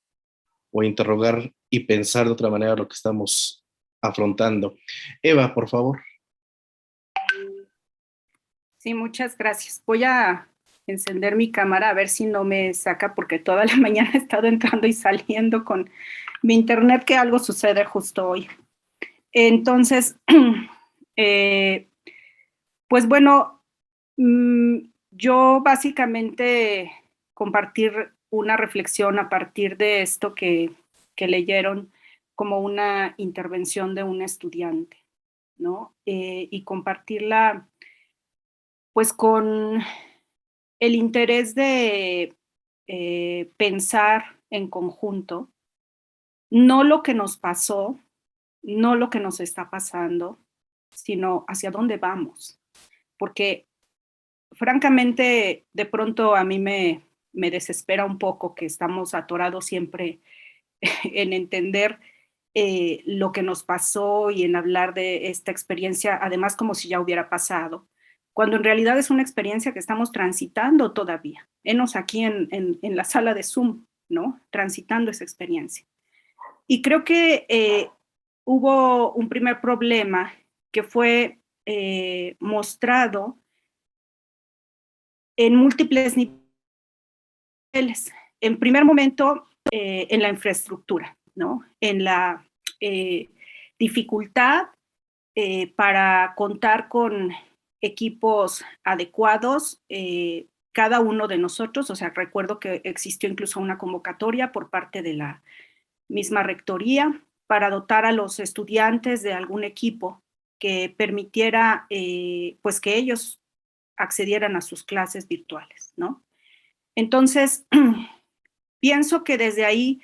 o interrogar y pensar de otra manera lo que estamos afrontando. Eva, por favor. Sí, muchas gracias. Voy a encender mi cámara a ver si no me saca porque toda la mañana he estado entrando y saliendo con mi internet, que algo sucede justo hoy. Entonces, pues bueno, yo básicamente compartir una reflexión a partir de esto que leyeron como una intervención de un estudiante, ¿no? Y compartirla pues con el interés de pensar en conjunto, no lo que nos pasó, no lo que nos está pasando, sino hacia dónde vamos. Porque francamente, de pronto a mí me desespera un poco que estamos atorados siempre en entender lo que nos pasó y en hablar de esta experiencia, además como si ya hubiera pasado, cuando en realidad es una experiencia que estamos transitando todavía. Enos aquí en la sala de Zoom, ¿no? Transitando esa experiencia. Y creo que hubo un primer problema que fue mostrado en múltiples niveles. En primer momento, en la infraestructura, ¿no? En la dificultad para contar con equipos adecuados, cada uno de nosotros, o sea, recuerdo que existió incluso una convocatoria por parte de la misma rectoría para dotar a los estudiantes de algún equipo que permitiera pues que ellos accedieran a sus clases virtuales, ¿no? Entonces, pienso que desde ahí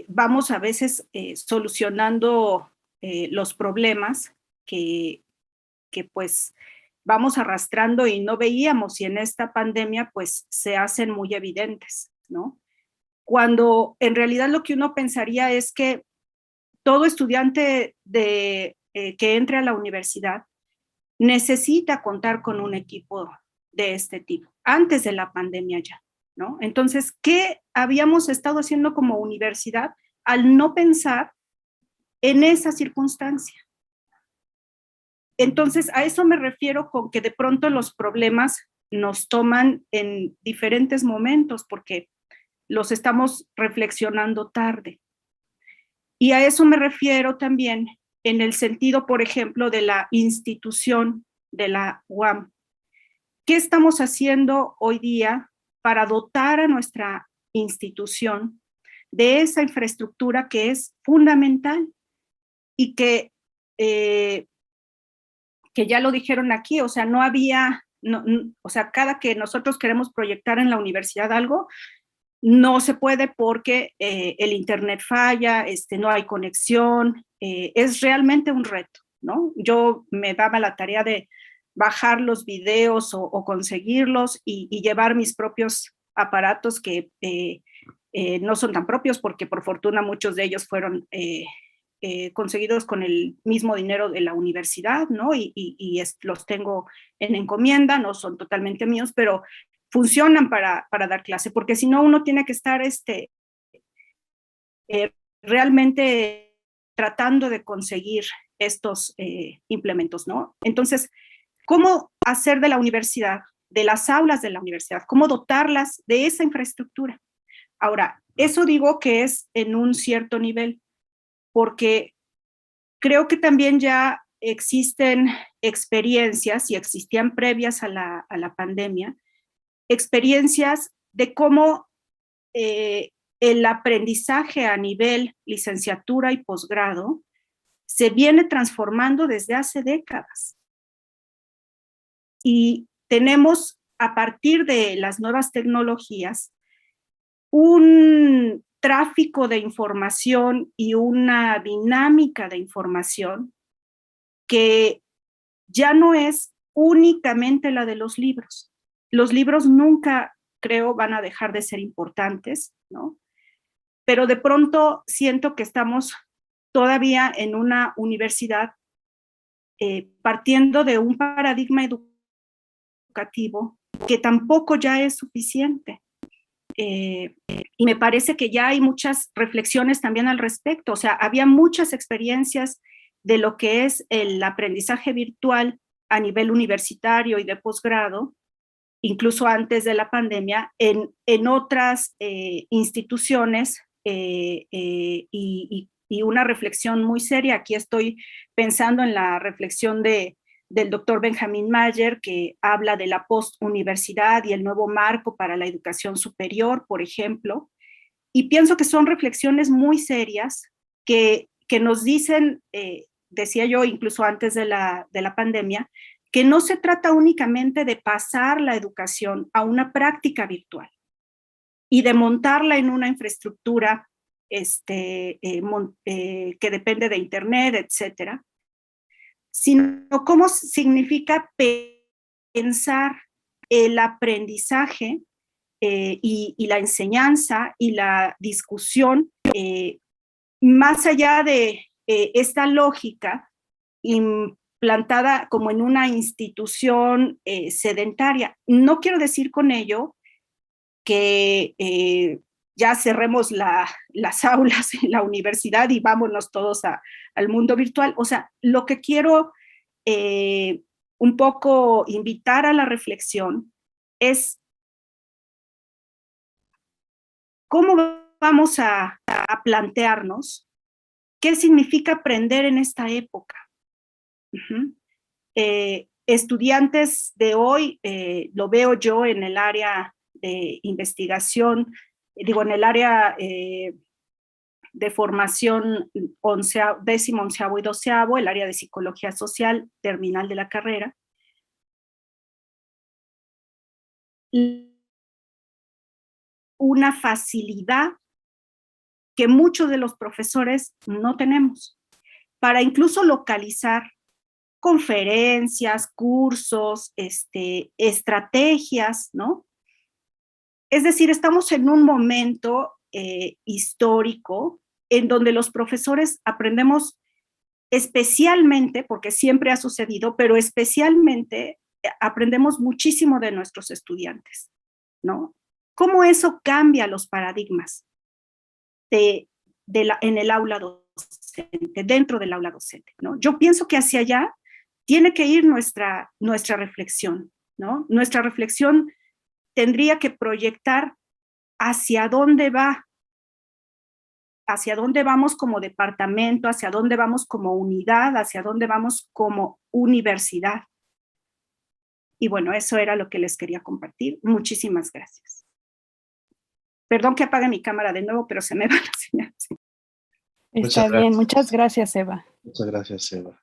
vamos a veces solucionando los problemas que pues vamos arrastrando y no veíamos y en esta pandemia pues se hacen muy evidentes, ¿no? cuando en realidad lo que uno pensaría es que todo estudiante que entre a la universidad necesita contar con un equipo de este tipo, antes de la pandemia ya, ¿no? Entonces, ¿qué habíamos estado haciendo como universidad al no pensar en esa circunstancia? Entonces, a eso me refiero con que de pronto los problemas nos toman en diferentes momentos porque los estamos reflexionando tarde. Y a eso me refiero también en el sentido, por ejemplo, de la institución de la UAM. ¿Qué estamos haciendo hoy día para dotar a nuestra institución de esa infraestructura que es fundamental y que ya lo dijeron aquí, o sea, no había, o sea, cada que nosotros queremos proyectar en la universidad algo, no se puede porque el internet falla, no hay conexión, es realmente un reto, ¿no? Yo me daba la tarea de bajar los videos o conseguirlos y llevar mis propios aparatos que no son tan propios porque por fortuna muchos de ellos fueron conseguidos con el mismo dinero de la universidad, ¿no? Los tengo en encomienda, no son totalmente míos, pero funcionan para dar clase, porque si no uno tiene que estar realmente tratando de conseguir estos implementos, ¿no? Entonces, ¿cómo hacer de la universidad, de las aulas de la universidad, cómo dotarlas de esa infraestructura? Ahora, eso digo que es en un cierto nivel, porque creo que también ya existen experiencias y existían previas a la pandemia, experiencias de cómo el aprendizaje a nivel licenciatura y posgrado se viene transformando desde hace décadas. Y tenemos, a partir de las nuevas tecnologías, un tráfico de información y una dinámica de información que ya no es únicamente la de los libros. Los libros nunca, creo, van a dejar de ser importantes, ¿no? Pero de pronto siento que estamos todavía en una universidad partiendo de un paradigma educativo que tampoco ya es suficiente. Y me parece que ya hay muchas reflexiones también al respecto. O sea, había muchas experiencias de lo que es el aprendizaje virtual a nivel universitario y de posgrado, incluso antes de la pandemia, en otras instituciones y una reflexión muy seria. Aquí estoy pensando en la reflexión del doctor Benjamin Mayer, que habla de la postuniversidad y el nuevo marco para la educación superior, por ejemplo, y pienso que son reflexiones muy serias que nos dicen, decía yo incluso antes de la pandemia, que no se trata únicamente de pasar la educación a una práctica virtual y de montarla en una infraestructura que depende de internet, etcétera, sino cómo significa pensar el aprendizaje y la enseñanza y la discusión más allá de esta lógica plantada como en una institución sedentaria. No quiero decir con ello que ya cerremos las aulas en la universidad y vámonos todos al mundo virtual. O sea, lo que quiero un poco invitar a la reflexión es cómo vamos a plantearnos qué significa aprender en esta época. Estudiantes de hoy, lo veo yo en el área de investigación, en el área de formación 10º, 11º y 12º, el área de psicología social, terminal de la carrera. Una facilidad que muchos de los profesores no tenemos para incluso localizar conferencias, cursos, estrategias, ¿no? Es decir, estamos en un momento histórico en donde los profesores aprendemos especialmente, porque siempre ha sucedido, pero especialmente aprendemos muchísimo de nuestros estudiantes, ¿no? ¿Cómo eso cambia los paradigmas en el aula docente, dentro del aula docente, ¿no? Yo pienso que hacia allá tiene que ir nuestra reflexión, ¿no? Nuestra reflexión tendría que proyectar hacia dónde vamos como departamento, hacia dónde vamos como unidad, hacia dónde vamos como universidad. Y bueno, eso era lo que les quería compartir. Muchísimas gracias. Perdón que apague mi cámara de nuevo, pero se me va la señal. Está bien, muchas gracias, Eva. Muchas gracias, Eva.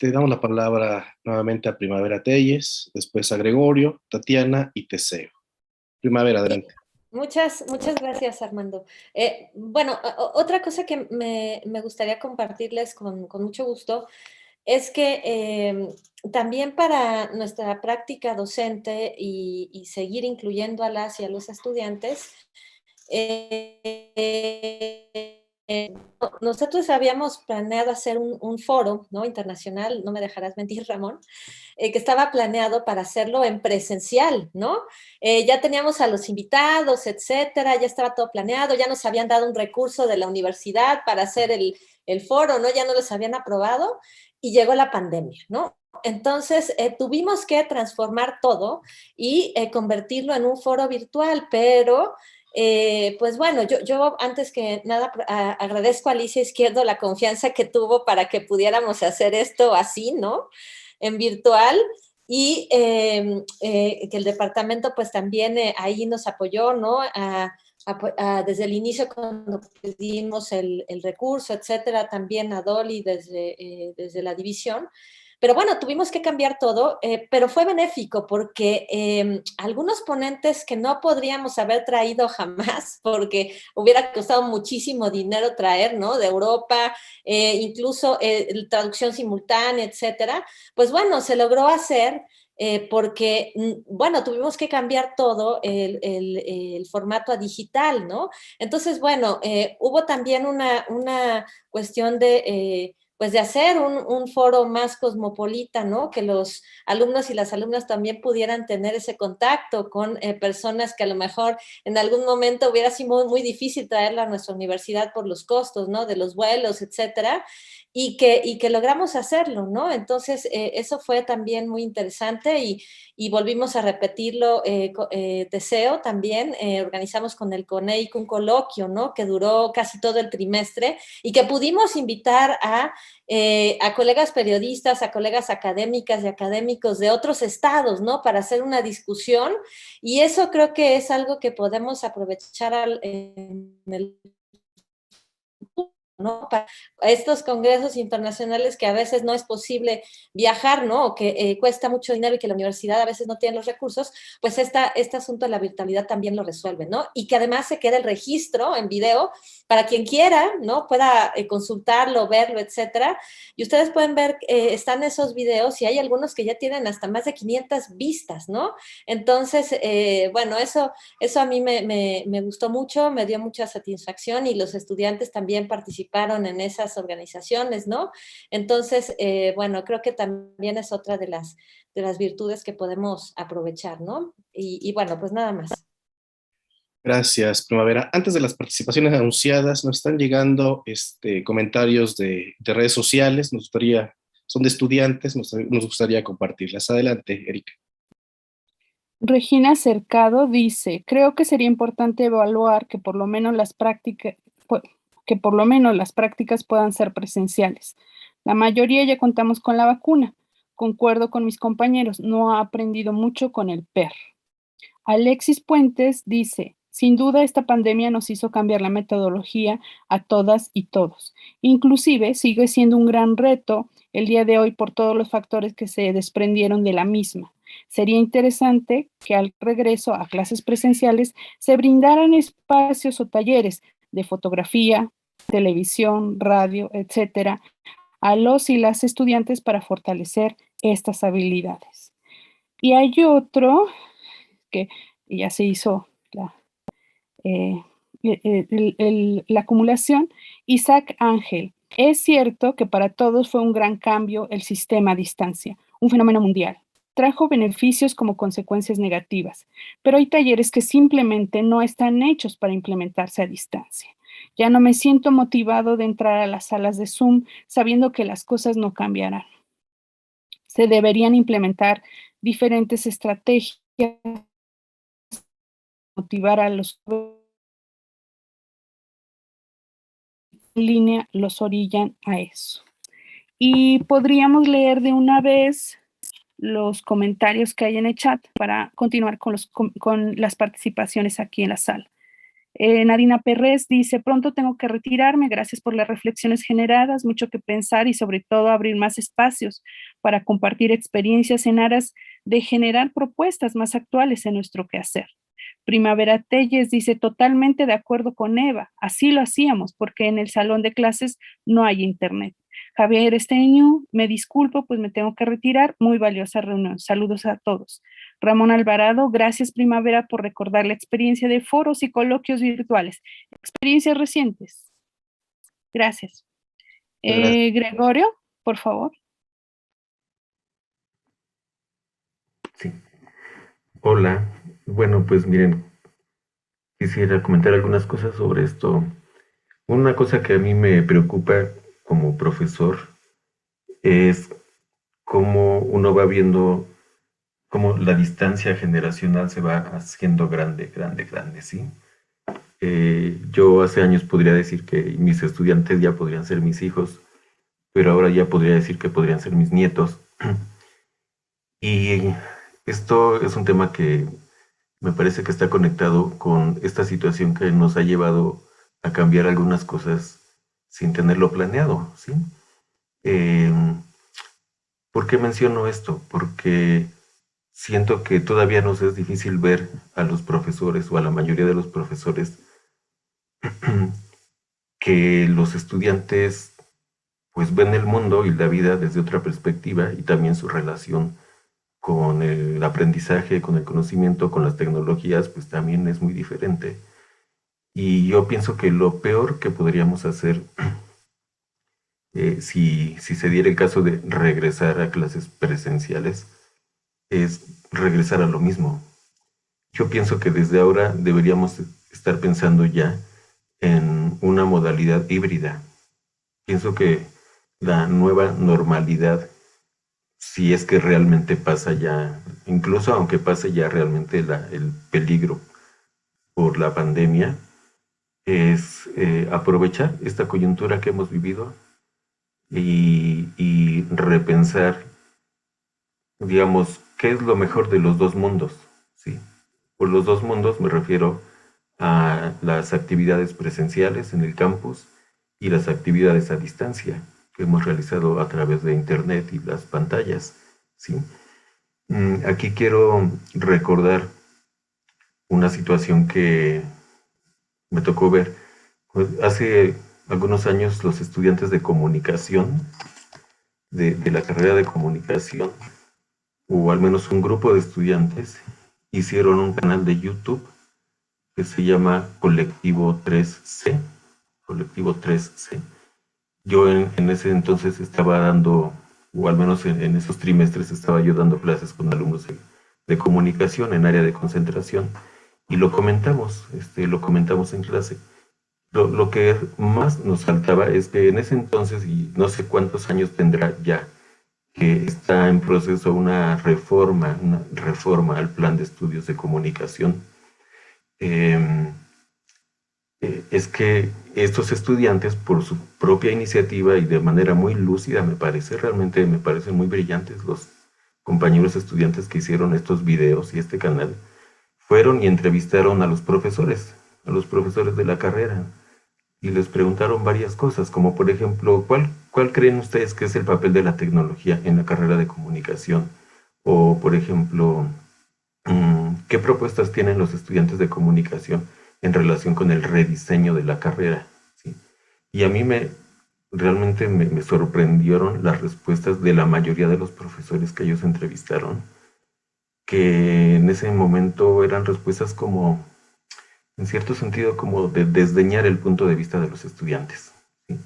Damos la palabra nuevamente a Primavera Telles, después a Gregorio, Tatiana y Teseo. Primavera, adelante. Muchas gracias, Armando. Bueno, otra cosa que me gustaría compartirles con mucho gusto es que también para nuestra práctica docente y seguir incluyendo a las y a los estudiantes, nosotros habíamos planeado hacer un foro, ¿no?, internacional, no me dejarás mentir, Ramón, que estaba planeado para hacerlo en presencial, ¿no? Ya teníamos a los invitados, etcétera, ya estaba todo planeado, ya nos habían dado un recurso de la universidad para hacer el foro, ¿no? Ya no los habían aprobado y llegó la pandemia, ¿no? Entonces, tuvimos que transformar todo y convertirlo en un foro virtual, pero pues bueno, yo antes que nada agradezco a Alicia Izquierdo la confianza que tuvo para que pudiéramos hacer esto así, ¿no?, en virtual, y que el departamento pues también ahí nos apoyó, ¿no?, desde el inicio cuando pedimos el recurso, etcétera, también a Dolly desde la división. Pero bueno, tuvimos que cambiar todo, pero fue benéfico porque algunos ponentes que no podríamos haber traído jamás, porque hubiera costado muchísimo dinero traer, ¿no?, de Europa, incluso traducción simultánea, etcétera, pues bueno, se logró hacer porque, bueno, tuvimos que cambiar todo el formato a digital, ¿no? Entonces, bueno, hubo también una cuestión pues de hacer un foro más cosmopolita, ¿no?, que los alumnos y las alumnas también pudieran tener ese contacto con personas que a lo mejor en algún momento hubiera sido muy, muy difícil traerla a nuestra universidad por los costos, ¿no?, de los vuelos, etcétera, y que logramos hacerlo, ¿no? Entonces, eso fue también muy interesante y volvimos a repetirlo, Teseo también, organizamos con el CONEIC un coloquio, ¿no?, que duró casi todo el trimestre y que pudimos invitar a colegas periodistas, a colegas académicas y académicos de otros estados, ¿no?, para hacer una discusión, y eso creo que es algo que podemos aprovechar en el ¿no?, para estos congresos internacionales que a veces no es posible viajar, ¿no?, o que cuesta mucho dinero y que la universidad a veces no tiene los recursos, pues este asunto de la virtualidad también lo resuelve, ¿no? Y que además se queda el registro en video para quien quiera, ¿no?, pueda consultarlo, verlo, etcétera. Y ustedes pueden ver, están esos videos y hay algunos que ya tienen hasta más de 500 vistas, ¿no? Entonces, bueno, eso a mí me gustó mucho, me dio mucha satisfacción y los estudiantes también participaron en esas organizaciones, ¿no? Entonces, bueno, creo que también es otra de las virtudes que podemos aprovechar, ¿no? Y bueno, pues nada más. Gracias, Primavera. Antes de las participaciones anunciadas, nos están llegando comentarios de redes sociales, son de estudiantes, nos gustaría compartirlas. Adelante, Erika. Regina Cercado dice, creo que sería importante evaluar que por lo menos las prácticas puedan ser presenciales. La mayoría ya contamos con la vacuna. Concuerdo con mis compañeros, no ha aprendido mucho con el PER. Alexis Puentes dice, sin duda esta pandemia nos hizo cambiar la metodología a todas y todos. Inclusive sigue siendo un gran reto el día de hoy por todos los factores que se desprendieron de la misma. Sería interesante que al regreso a clases presenciales se brindaran espacios o talleres de fotografía, televisión, radio, etcétera, a los y las estudiantes para fortalecer estas habilidades. Y hay otro que ya se hizo la acumulación. Isaac Ángel, es cierto que para todos fue un gran cambio el sistema a distancia, un fenómeno mundial. Trajo beneficios como consecuencias negativas, pero hay talleres que simplemente no están hechos para implementarse a distancia. Ya no me siento motivado de entrar a las salas de Zoom sabiendo que las cosas no cambiarán. Se deberían implementar diferentes estrategias, motivar a los en línea, los orillan a eso. Y podríamos leer de una vez los comentarios que hay en el chat para continuar con las participaciones aquí en la sala. Nadina Pérez dice, pronto tengo que retirarme, gracias por las reflexiones generadas, mucho que pensar y sobre todo abrir más espacios para compartir experiencias en aras de generar propuestas más actuales en nuestro quehacer. Primavera Telles dice, totalmente de acuerdo con Eva, así lo hacíamos porque en el salón de clases no hay internet. Javier Esteño, me disculpo, pues me tengo que retirar, muy valiosa reunión, saludos a todos. Ramón Alvarado, gracias Primavera por recordar la experiencia de foros y coloquios virtuales, experiencias recientes. Gracias. Gracias. Gregorio, por favor. Sí. Hola. Bueno, pues miren, quisiera comentar algunas cosas sobre esto. Una cosa que a mí me preocupa como profesor es cómo uno va viendo cómo la distancia generacional se va haciendo grande, ¿sí? Yo hace años podría decir que mis estudiantes ya podrían ser mis hijos, pero ahora ya podría decir que podrían ser mis nietos. Y esto es un tema que me parece que está conectado con esta situación que nos ha llevado a cambiar algunas cosas sin tenerlo planeado, ¿sí? ¿Por qué menciono esto? Porque siento que todavía nos es difícil ver a los profesores o a la mayoría de los profesores que los estudiantes pues ven el mundo y la vida desde otra perspectiva y también su relación con el aprendizaje, con el conocimiento, con las tecnologías, pues también es muy diferente. Y yo pienso que lo peor que podríamos hacer si se diera el caso de regresar a clases presenciales es regresar a lo mismo. Yo pienso que desde ahora deberíamos estar pensando ya en una modalidad híbrida. Pienso que la nueva normalidad, si es que realmente pasa ya, incluso aunque pase ya realmente el peligro por la pandemia, es aprovechar esta coyuntura que hemos vivido y repensar, digamos, qué es lo mejor de los dos mundos, ¿sí? Por los dos mundos me refiero a las actividades presenciales en el campus y las actividades a distancia que hemos realizado a través de internet y las pantallas, ¿sí? Aquí quiero recordar una situación que me tocó ver. Hace algunos años los estudiantes de comunicación, de la carrera de comunicación, o al menos un grupo de estudiantes, hicieron un canal de YouTube que se llama Colectivo 3C. Colectivo 3C. Yo en ese entonces estaba dando, o al menos en esos trimestres estaba yo dando clases con alumnos de comunicación en área de concentración y lo comentamos en clase. Lo que más nos faltaba es que en ese entonces, y no sé cuántos años tendrá ya, que está en proceso una reforma al plan de estudios de comunicación, es que estos estudiantes, por su propia iniciativa y de manera muy lúcida, realmente me parecen muy brillantes los compañeros estudiantes que hicieron estos videos y este canal, fueron y entrevistaron a los profesores de la carrera, y les preguntaron varias cosas, como por ejemplo, ¿cuál creen ustedes que es el papel de la tecnología en la carrera de comunicación? O por ejemplo, ¿qué propuestas tienen los estudiantes de comunicación en relación con el rediseño de la carrera? ¿Sí? Y a mí realmente me sorprendieron las respuestas de la mayoría de los profesores que ellos entrevistaron, que en ese momento eran respuestas como en cierto sentido, como de desdeñar el punto de vista de los estudiantes. ¿Sí?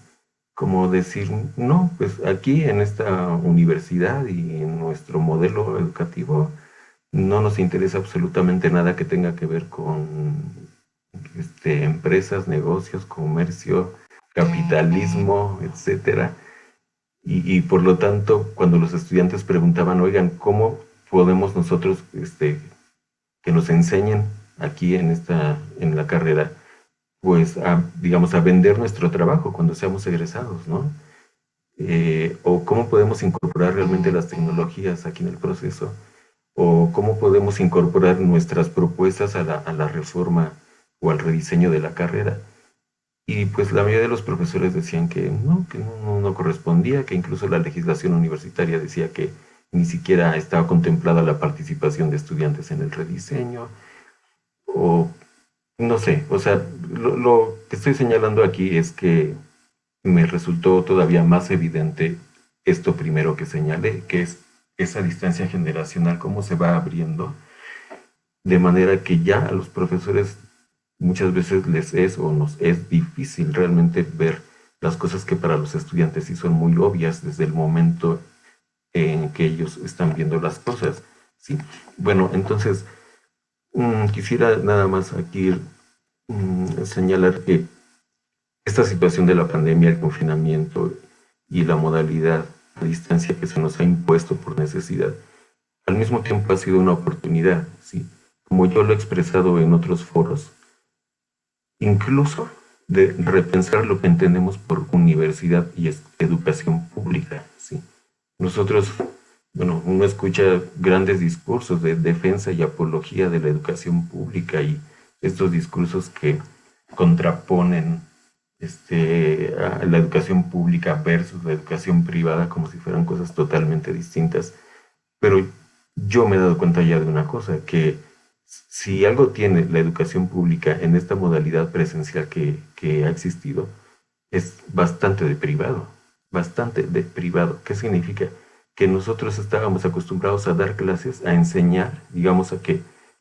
Como decir, no, pues aquí en esta universidad y en nuestro modelo educativo no nos interesa absolutamente nada que tenga que ver con empresas, negocios, comercio, capitalismo, etcétera. Y por lo tanto, cuando los estudiantes preguntaban, oigan, ¿cómo podemos nosotros que nos enseñen aquí en la carrera, pues digamos, a vender nuestro trabajo cuando seamos egresados, ¿no? O cómo podemos incorporar realmente las tecnologías aquí en el proceso, o cómo podemos incorporar nuestras propuestas a la reforma o al rediseño de la carrera. Y pues la mayoría de los profesores decían que no correspondía, que incluso la legislación universitaria decía que ni siquiera estaba contemplada la participación de estudiantes en el rediseño, o no sé, o sea, lo que estoy señalando aquí es que me resultó todavía más evidente esto primero que señalé, que es esa distancia generacional, cómo se va abriendo, de manera que ya a los profesores muchas veces les es o nos es difícil realmente ver las cosas que para los estudiantes sí son muy obvias desde el momento en que ellos están viendo las cosas. ¿Sí? Bueno, entonces quisiera nada más aquí señalar que esta situación de la pandemia, el confinamiento y la modalidad a distancia que se nos ha impuesto por necesidad, al mismo tiempo ha sido una oportunidad, ¿sí? Como yo lo he expresado en otros foros, incluso de repensar lo que entendemos por universidad y educación pública, ¿sí? Nosotros, bueno, uno escucha grandes discursos de defensa y apología de la educación pública y estos discursos que contraponen a la educación pública versus la educación privada como si fueran cosas totalmente distintas. Pero yo me he dado cuenta ya de una cosa, que si algo tiene la educación pública en esta modalidad presencial que ha existido, es bastante de privado, bastante de privado. ¿Qué significa? Que nosotros estábamos acostumbrados a dar clases, a enseñar, digamos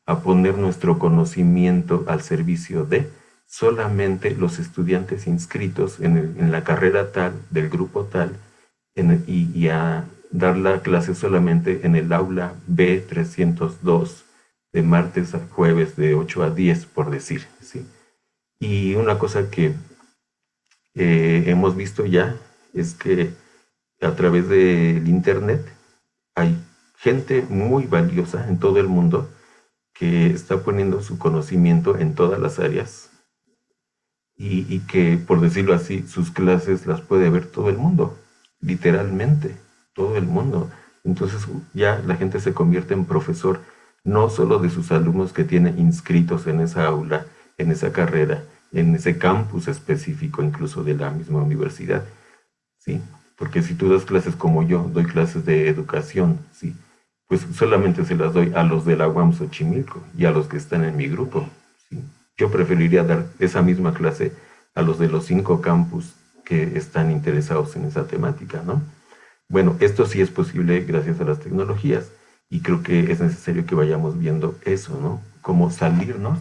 a poner nuestro conocimiento al servicio de solamente los estudiantes inscritos en la carrera tal, del grupo tal, y a dar la clase solamente en el aula B302, de martes a jueves de 8 a 10, por decir, ¿sí? Y una cosa que hemos visto ya es que a través del Internet hay gente muy valiosa en todo el mundo que está poniendo su conocimiento en todas las áreas y que, por decirlo así, sus clases las puede ver todo el mundo, literalmente, todo el mundo. Entonces ya la gente se convierte en profesor, no solo de sus alumnos que tiene inscritos en esa aula, en esa carrera, en ese campus específico, incluso de la misma universidad, ¿sí? Porque si tú das clases como yo, doy clases de educación, ¿sí? Pues solamente se las doy a los de la UAM Xochimilco y a los que están en mi grupo, ¿sí? Yo preferiría dar esa misma clase a los de los 5 campus que están interesados en esa temática, ¿no? Bueno, esto sí es posible gracias a las tecnologías y creo que es necesario que vayamos viendo eso, ¿no? Cómo salirnos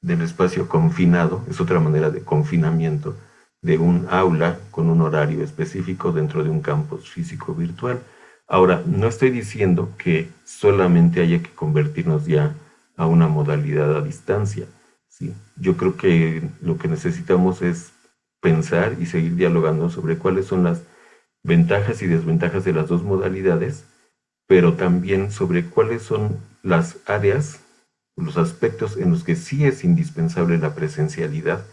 del espacio confinado, es otra manera de confinamiento, de un aula con un horario específico dentro de un campus físico virtual. Ahora, no estoy diciendo que solamente haya que convertirnos ya a una modalidad a distancia, ¿sí? Yo creo que lo que necesitamos es pensar y seguir dialogando sobre cuáles son las ventajas y desventajas de las dos modalidades, pero también sobre cuáles son las áreas, los aspectos en los que sí es indispensable la presencialidad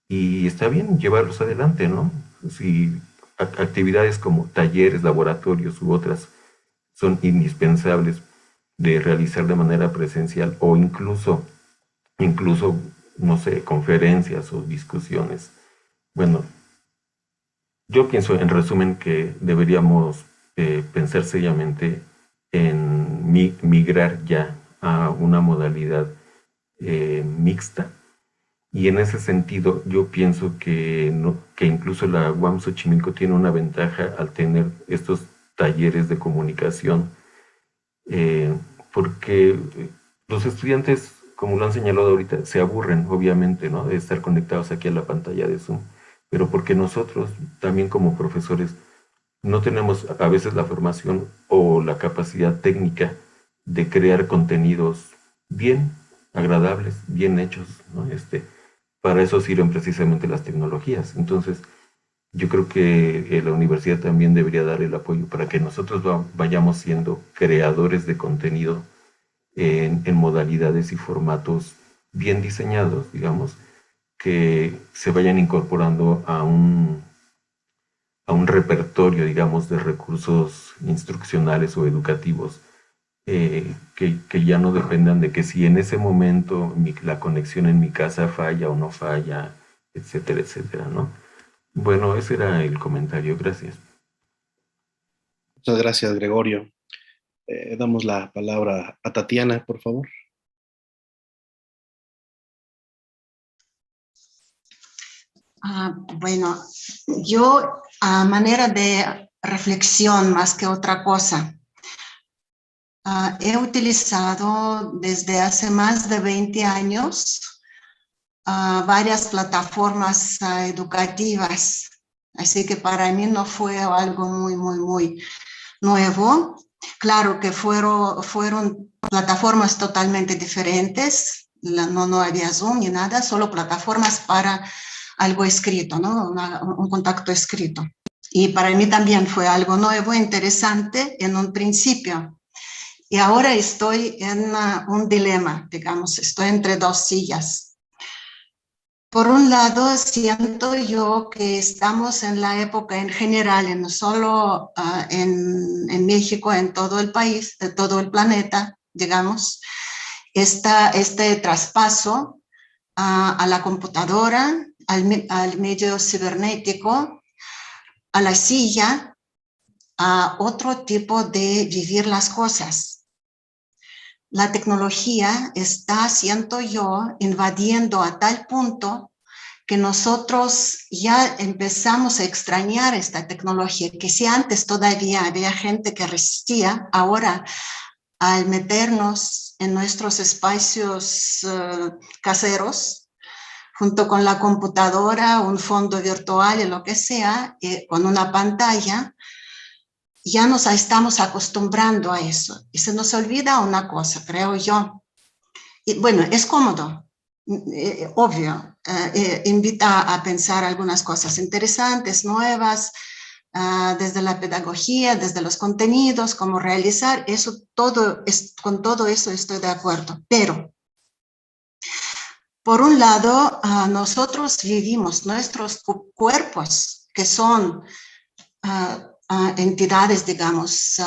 y está bien llevarlos adelante, ¿no? Si actividades como talleres, laboratorios u otras son indispensables de realizar de manera presencial o incluso, no sé, conferencias o discusiones. Bueno, yo pienso en resumen que deberíamos pensar seriamente en migrar ya a una modalidad mixta. Y en ese sentido, yo pienso que incluso la UAM Xochimilco tiene una ventaja al tener estos talleres de comunicación, porque los estudiantes como lo han señalado ahorita, se aburren, obviamente, ¿no? De estar conectados aquí a la pantalla de Zoom, pero porque nosotros, también como profesores, no tenemos a veces la formación o la capacidad técnica de crear contenidos bien agradables, bien hechos, ¿no? Para eso sirven precisamente las tecnologías. Entonces, yo creo que la universidad también debería dar el apoyo para que nosotros vayamos siendo creadores de contenido en modalidades y formatos bien diseñados, digamos, que se vayan incorporando a un repertorio, digamos, de recursos instruccionales o educativos, que ya no dependan de que si en ese momento la conexión en mi casa falla o no falla, etcétera, etcétera, ¿no? Bueno, ese era el comentario. Gracias. Muchas gracias, Gregorio. Damos la palabra a Tatiana, por favor. Bueno, yo a manera de reflexión más que otra cosa, he utilizado desde hace más de 20 años varias plataformas educativas, así que para mí no fue algo muy nuevo. Claro que fueron plataformas totalmente diferentes, no había Zoom ni nada, solo plataformas para algo escrito, ¿no? Un contacto escrito. Y para mí también fue algo nuevo, interesante en un principio. Y ahora estoy en un dilema, digamos, estoy entre dos sillas. Por un lado, siento yo que estamos en la época en general, no solo en México, en todo el país, de todo el planeta, digamos, este traspaso a la computadora, al medio cibernético, a la silla, a otro tipo de vivir las cosas. La tecnología está, siento yo, invadiendo a tal punto que nosotros ya empezamos a extrañar esta tecnología, que si antes todavía había gente que resistía, ahora al meternos en nuestros espacios caseros, junto con la computadora, un fondo virtual y lo que sea, con una pantalla, ya nos estamos acostumbrando a eso. Y se nos olvida una cosa, creo yo. Y bueno, es cómodo, obvio, invita a pensar algunas cosas interesantes, nuevas, desde la pedagogía, desde los contenidos, cómo realizar, eso todo, con todo eso estoy de acuerdo. Pero, por un lado, nosotros vivimos nuestros cuerpos, que son entidades, digamos,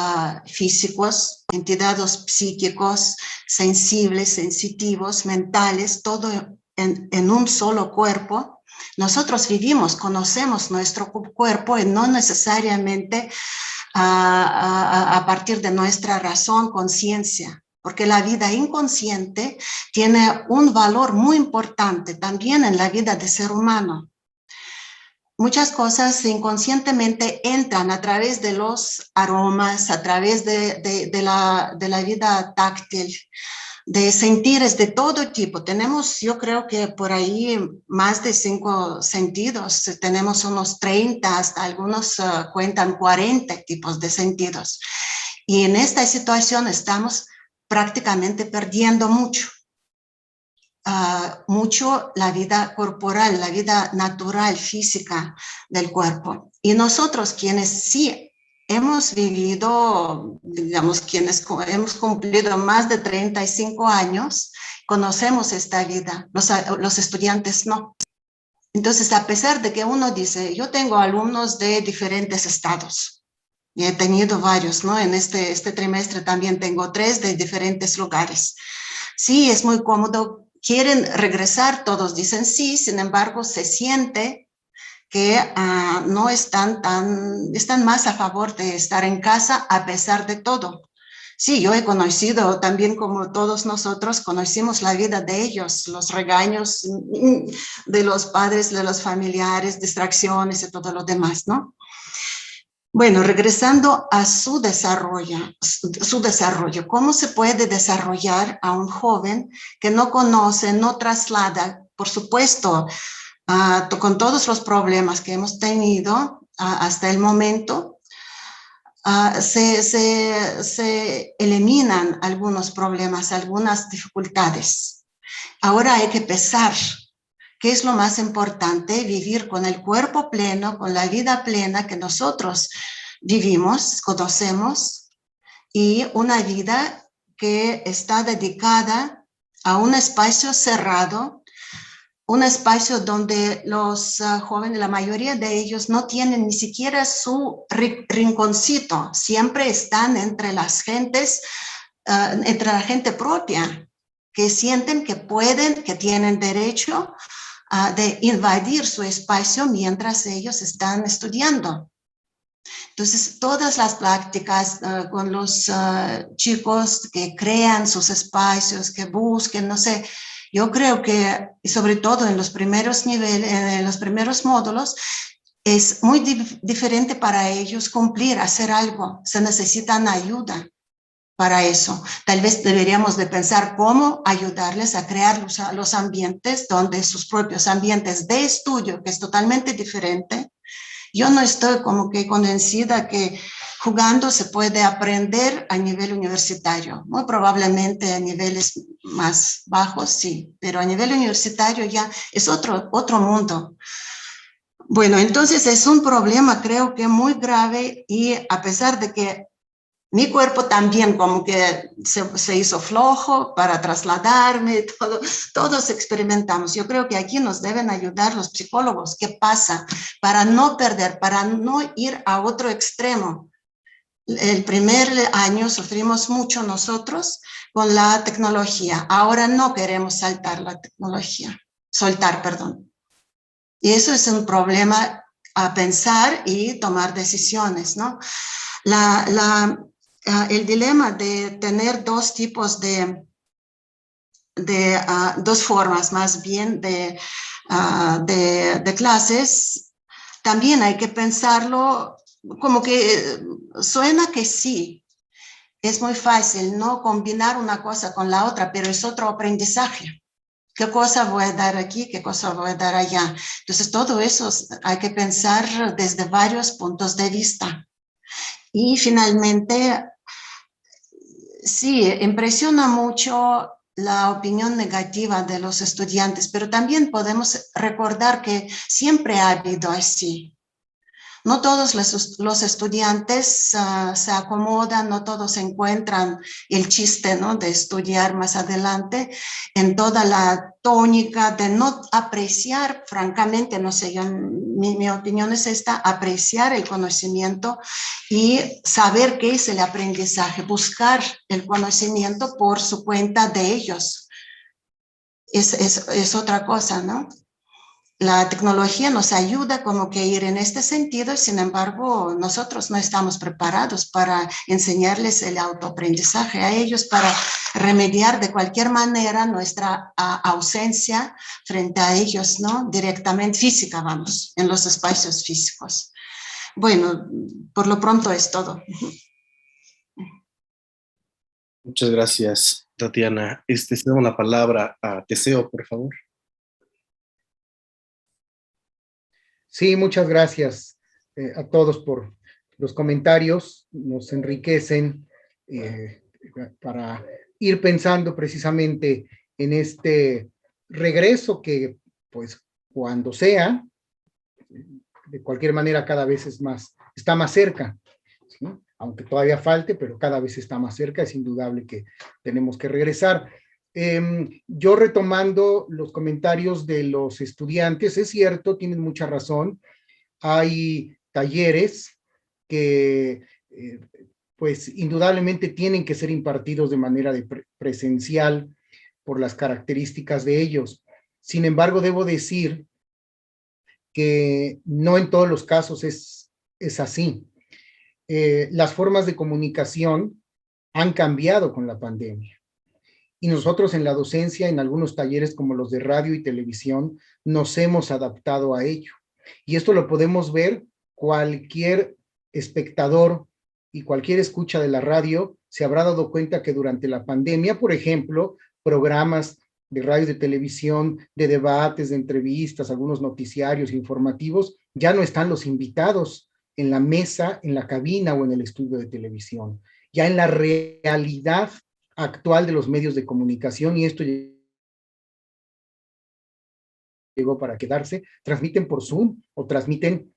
físicos, entidades psíquicos, sensibles, sensitivos, mentales, todo en un solo cuerpo. Nosotros vivimos, conocemos nuestro cuerpo y no necesariamente a partir de nuestra razón, conciencia, porque la vida inconsciente tiene un valor muy importante también en la vida del ser humano. Muchas cosas inconscientemente entran a través de los aromas, a través de la vida táctil, de sentires de todo tipo. Tenemos, yo creo que por ahí más de 5 sentidos, tenemos unos 30, hasta algunos cuentan 40 tipos de sentidos. Y en esta situación estamos prácticamente perdiendo mucho. Mucho la vida corporal, la vida natural, física del cuerpo. Y nosotros quienes sí hemos vivido, digamos, quienes hemos cumplido más de 35 años, conocemos esta vida, los estudiantes no. Entonces, a pesar de que uno dice, yo tengo alumnos de diferentes estados, y he tenido varios, ¿no? En este trimestre también tengo 3 de diferentes lugares. Sí, es muy cómodo. Quieren regresar, todos dicen sí, sin embargo se siente que no están más a favor de estar en casa a pesar de todo. Sí, yo he conocido también, como todos nosotros, conocimos la vida de ellos, los regaños de los padres, de los familiares, distracciones y todo lo demás, ¿no? Bueno, regresando a su desarrollo, ¿cómo se puede desarrollar a un joven que no conoce, no traslada? Por supuesto, con todos los problemas que hemos tenido hasta el momento, se eliminan algunos problemas, algunas dificultades. Ahora hay que pensar qué es lo más importante, vivir con el cuerpo pleno, con la vida plena que nosotros vivimos, conocemos, y una vida que está dedicada a un espacio cerrado, un espacio donde los jóvenes, la mayoría de ellos no tienen ni siquiera su rinconcito, siempre están entre las gentes, entre la gente propia, que sienten que pueden, que tienen derecho de invadir su espacio mientras ellos están estudiando. Entonces, todas las prácticas con los chicos que crean sus espacios, que busquen, no sé, yo creo que, sobre todo en los primeros niveles, en los primeros módulos, es muy diferente para ellos cumplir, hacer algo. Se necesitan ayuda para eso. Tal vez deberíamos de pensar cómo ayudarles a crear los ambientes donde sus propios ambientes de estudio, que es totalmente diferente. Yo no estoy como que convencida que jugando se puede aprender a nivel universitario. Muy probablemente a niveles más bajos, sí, pero a nivel universitario ya es otro mundo. Bueno, entonces es un problema creo que muy grave, y a pesar de que mi cuerpo también como que se hizo flojo para trasladarme, todos experimentamos. Yo creo que aquí nos deben ayudar los psicólogos. ¿Qué pasa? Para no perder, para no ir a otro extremo. El primer año sufrimos mucho nosotros con la tecnología. Ahora no queremos soltar, perdón. Y eso es un problema a pensar y tomar decisiones, ¿no? El dilema de tener dos tipos dos formas más bien de clases, también hay que pensarlo, como que suena que sí, es muy fácil, ¿no? Combinar una cosa con la otra, pero es otro aprendizaje. ¿Qué cosa voy a dar aquí? ¿Qué cosa voy a dar allá? Entonces, todo eso hay que pensar desde varios puntos de vista. Y finalmente, sí, impresiona mucho la opinión negativa de los estudiantes, pero también podemos recordar que siempre ha habido así. No todos los estudiantes se acomodan, no todos encuentran el chiste, ¿no?, de estudiar más adelante, en toda la tónica de no apreciar, francamente, no sé, mi opinión es esta, apreciar el conocimiento y saber qué es el aprendizaje, buscar el conocimiento por su cuenta de ellos. Es otra cosa, ¿no? La tecnología nos ayuda como que ir en este sentido, sin embargo, nosotros no estamos preparados para enseñarles el autoaprendizaje a ellos, para remediar de cualquier manera nuestra ausencia frente a ellos, ¿no? Directamente física, vamos, en los espacios físicos. Bueno, por lo pronto es todo. Muchas gracias, Tatiana. Cedo la palabra a Teseo, por favor. Sí, muchas gracias a todos por los comentarios, nos enriquecen para ir pensando precisamente en este regreso que, pues, cuando sea, de cualquier manera cada vez está más cerca, ¿sí? Aunque todavía falte, pero cada vez está más cerca, es indudable que tenemos que regresar. Yo retomando los comentarios de los estudiantes, es cierto, tienen mucha razón, hay talleres que pues indudablemente tienen que ser impartidos de manera presencial por las características de ellos. Sin embargo, debo decir que no en todos los casos es así. Las formas de comunicación han cambiado con la pandemia. Y nosotros en la docencia, en algunos talleres como los de radio y televisión, nos hemos adaptado a ello. Y esto lo podemos ver cualquier espectador y cualquier escucha de la radio se habrá dado cuenta que durante la pandemia, por ejemplo, programas de radio y de televisión, de debates, de entrevistas, algunos noticiarios informativos, ya no están los invitados en la mesa, en la cabina o en el estudio de televisión. Ya en la realidad actual de los medios de comunicación, y esto llegó para quedarse, transmiten por Zoom o transmiten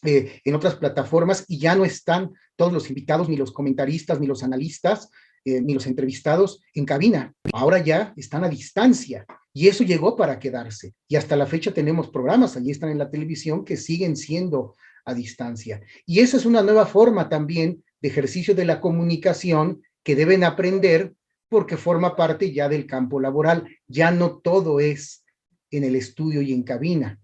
en otras plataformas y ya no están todos los invitados, ni los comentaristas, ni los analistas, ni los entrevistados en cabina. Ahora ya están a distancia y eso llegó para quedarse. Y hasta la fecha tenemos programas, allí están en la televisión, que siguen siendo a distancia. Y esa es una nueva forma también de ejercicio de la comunicación que deben aprender porque forma parte ya del campo laboral. Ya no todo es en el estudio y en cabina.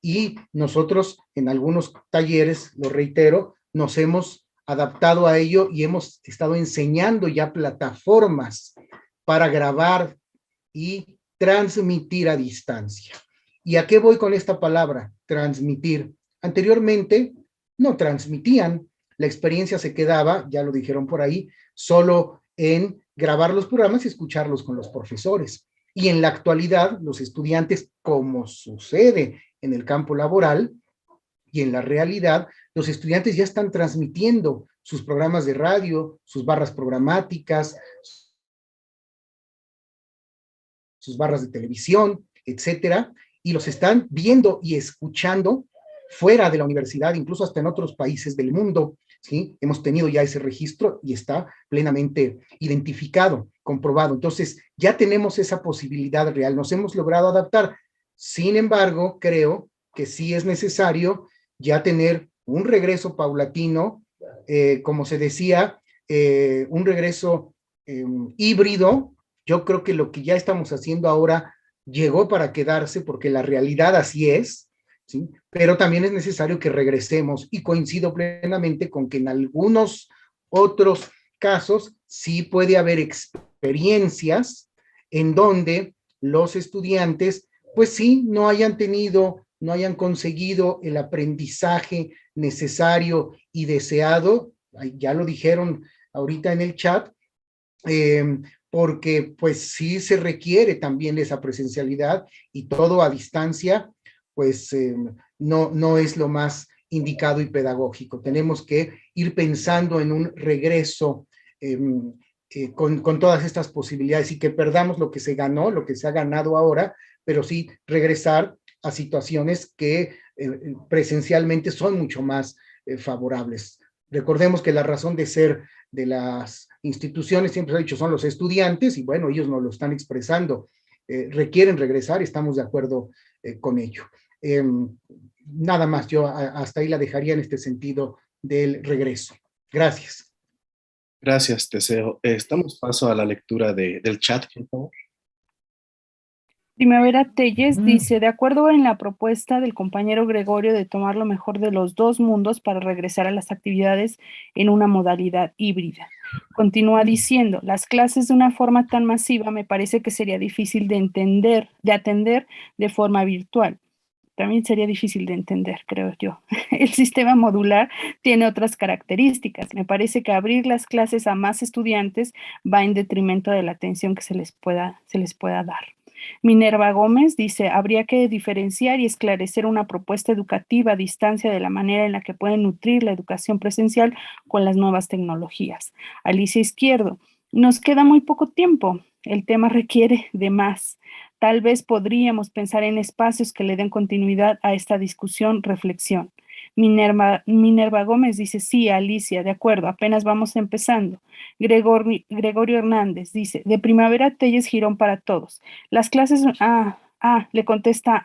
Y nosotros en algunos talleres, lo reitero, nos hemos adaptado a ello y hemos estado enseñando ya plataformas para grabar y transmitir a distancia. ¿Y a qué voy con esta palabra? Transmitir. Anteriormente no transmitían, la experiencia se quedaba, ya lo dijeron por ahí, solo en grabar los programas y escucharlos con los profesores. Y en la actualidad, los estudiantes, como sucede en el campo laboral y en la realidad, los estudiantes ya están transmitiendo sus programas de radio, sus barras programáticas, sus barras de televisión, etcétera, y los están viendo y escuchando fuera de la universidad, incluso hasta en otros países del mundo, ¿sí? Hemos tenido ya ese registro y está plenamente identificado, comprobado. Entonces, ya tenemos esa posibilidad real, nos hemos logrado adaptar. Sin embargo, creo que sí es necesario ya tener un regreso paulatino, como se decía, un regreso híbrido. Yo creo que lo que ya estamos haciendo ahora llegó para quedarse porque la realidad así es, ¿sí? Pero también es necesario que regresemos y coincido plenamente con que en algunos otros casos sí puede haber experiencias en donde los estudiantes pues sí no hayan tenido, no hayan conseguido el aprendizaje necesario y deseado, ya lo dijeron ahorita en el chat, porque pues sí se requiere también esa presencialidad y todo a distancia, pues no es lo más indicado y pedagógico. Tenemos que ir pensando en un regreso con todas estas posibilidades y que perdamos lo que se ganó, lo que se ha ganado ahora, pero sí regresar a situaciones que presencialmente son mucho más favorables. Recordemos que la razón de ser de las instituciones, siempre se ha dicho, son los estudiantes, y bueno, ellos nos lo están expresando, requieren regresar, estamos de acuerdo con ello. Nada más, yo hasta ahí la dejaría en este sentido del regreso. Gracias. Gracias, Teseo. Estamos paso a la lectura del chat, por favor. Primavera Telles dice, de acuerdo en la propuesta del compañero Gregorio de tomar lo mejor de los dos mundos para regresar a las actividades en una modalidad híbrida. Continúa diciendo, las clases de una forma tan masiva me parece que sería difícil de atender de forma virtual. También sería difícil de entender, creo yo. El sistema modular tiene otras características. Me parece que abrir las clases a más estudiantes va en detrimento de la atención que se les pueda dar. Minerva Gómez dice, habría que diferenciar y esclarecer una propuesta educativa a distancia de la manera en la que pueden nutrir la educación presencial con las nuevas tecnologías. Alicia Izquierdo, nos queda muy poco tiempo. El tema requiere de más. Tal vez podríamos pensar en espacios que le den continuidad a esta discusión, reflexión. Minerva Gómez dice, sí, Alicia, de acuerdo, apenas vamos empezando. Gregorio Hernández dice, de Primavera Telles Girón para todos. Las clases, le contesta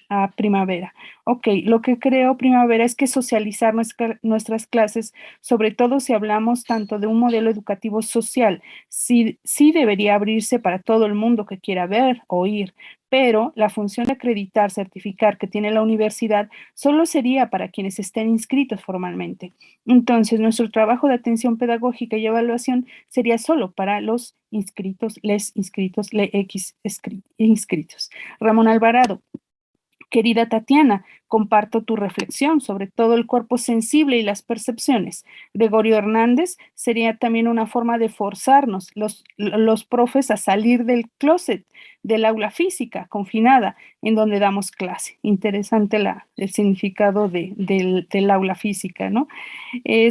a Primavera. Ok, lo que creo, Primavera, es que socializar nuestras clases, sobre todo si hablamos tanto de un modelo educativo social, sí debería abrirse para todo el mundo que quiera ver, oír, pero la función de acreditar, certificar que tiene la universidad solo sería para quienes estén inscritos formalmente. Entonces, nuestro trabajo de atención pedagógica y evaluación sería solo para los inscritos, inscritos. Ramón Alvarado, Querida Tatiana, comparto tu reflexión sobre todo el cuerpo sensible y las percepciones. Gregorio Hernández sería también una forma de forzarnos, los profes, a salir del closet, del aula física confinada, en donde damos clase. Interesante el significado del aula física, ¿no?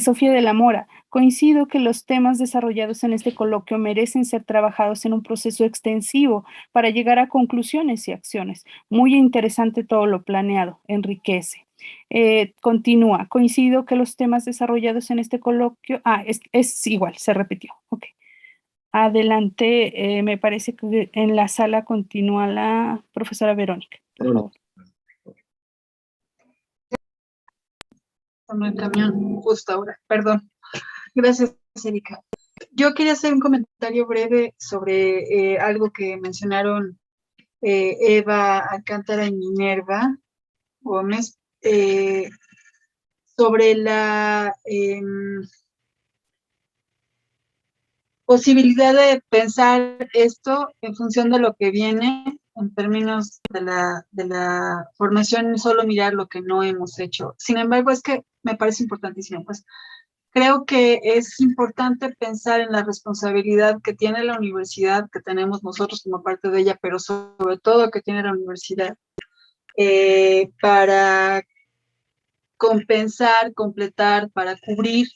Sofía de la Mora, coincido que los temas desarrollados en este coloquio merecen ser trabajados en un proceso extensivo para llegar a conclusiones y acciones. Muy interesante todo lo planeado, enriquece. Continúa, coincido que los temas desarrollados en este coloquio, es igual, se repitió, ok. Adelante, me parece que en la sala continúa la profesora Verónica, por favor. En el camión justo ahora, perdón. Gracias, Erika. Yo quería hacer un comentario breve sobre algo que mencionaron Eva Alcántara y Minerva Gómez, sobre la posibilidad de pensar esto en función de lo que viene en términos de la formación, solo mirar lo que no hemos hecho. Sin embargo, es que me parece importantísimo, pues creo que es importante pensar en la responsabilidad que tiene la universidad, que tenemos nosotros como parte de ella, pero sobre todo que tiene la universidad, para compensar, completar, para cubrir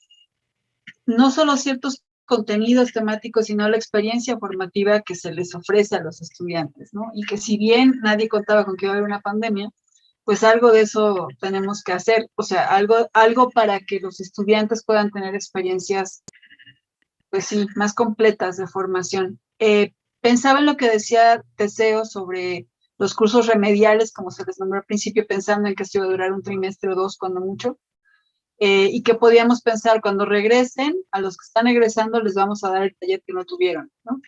no solo ciertos contenidos temáticos, sino la experiencia formativa que se les ofrece a los estudiantes, ¿no? Y que si bien nadie contaba con que iba a haber una pandemia, pues algo de eso tenemos que hacer, o sea, algo para que los estudiantes puedan tener experiencias, pues sí, más completas de formación. Pensaba en lo que decía Teseo sobre los cursos remediales, como se les nombró al principio, pensando en que esto iba a durar un trimestre o dos, cuando mucho, y que podíamos pensar cuando regresen, a los que están egresando les vamos a dar el taller que no tuvieron, ¿no?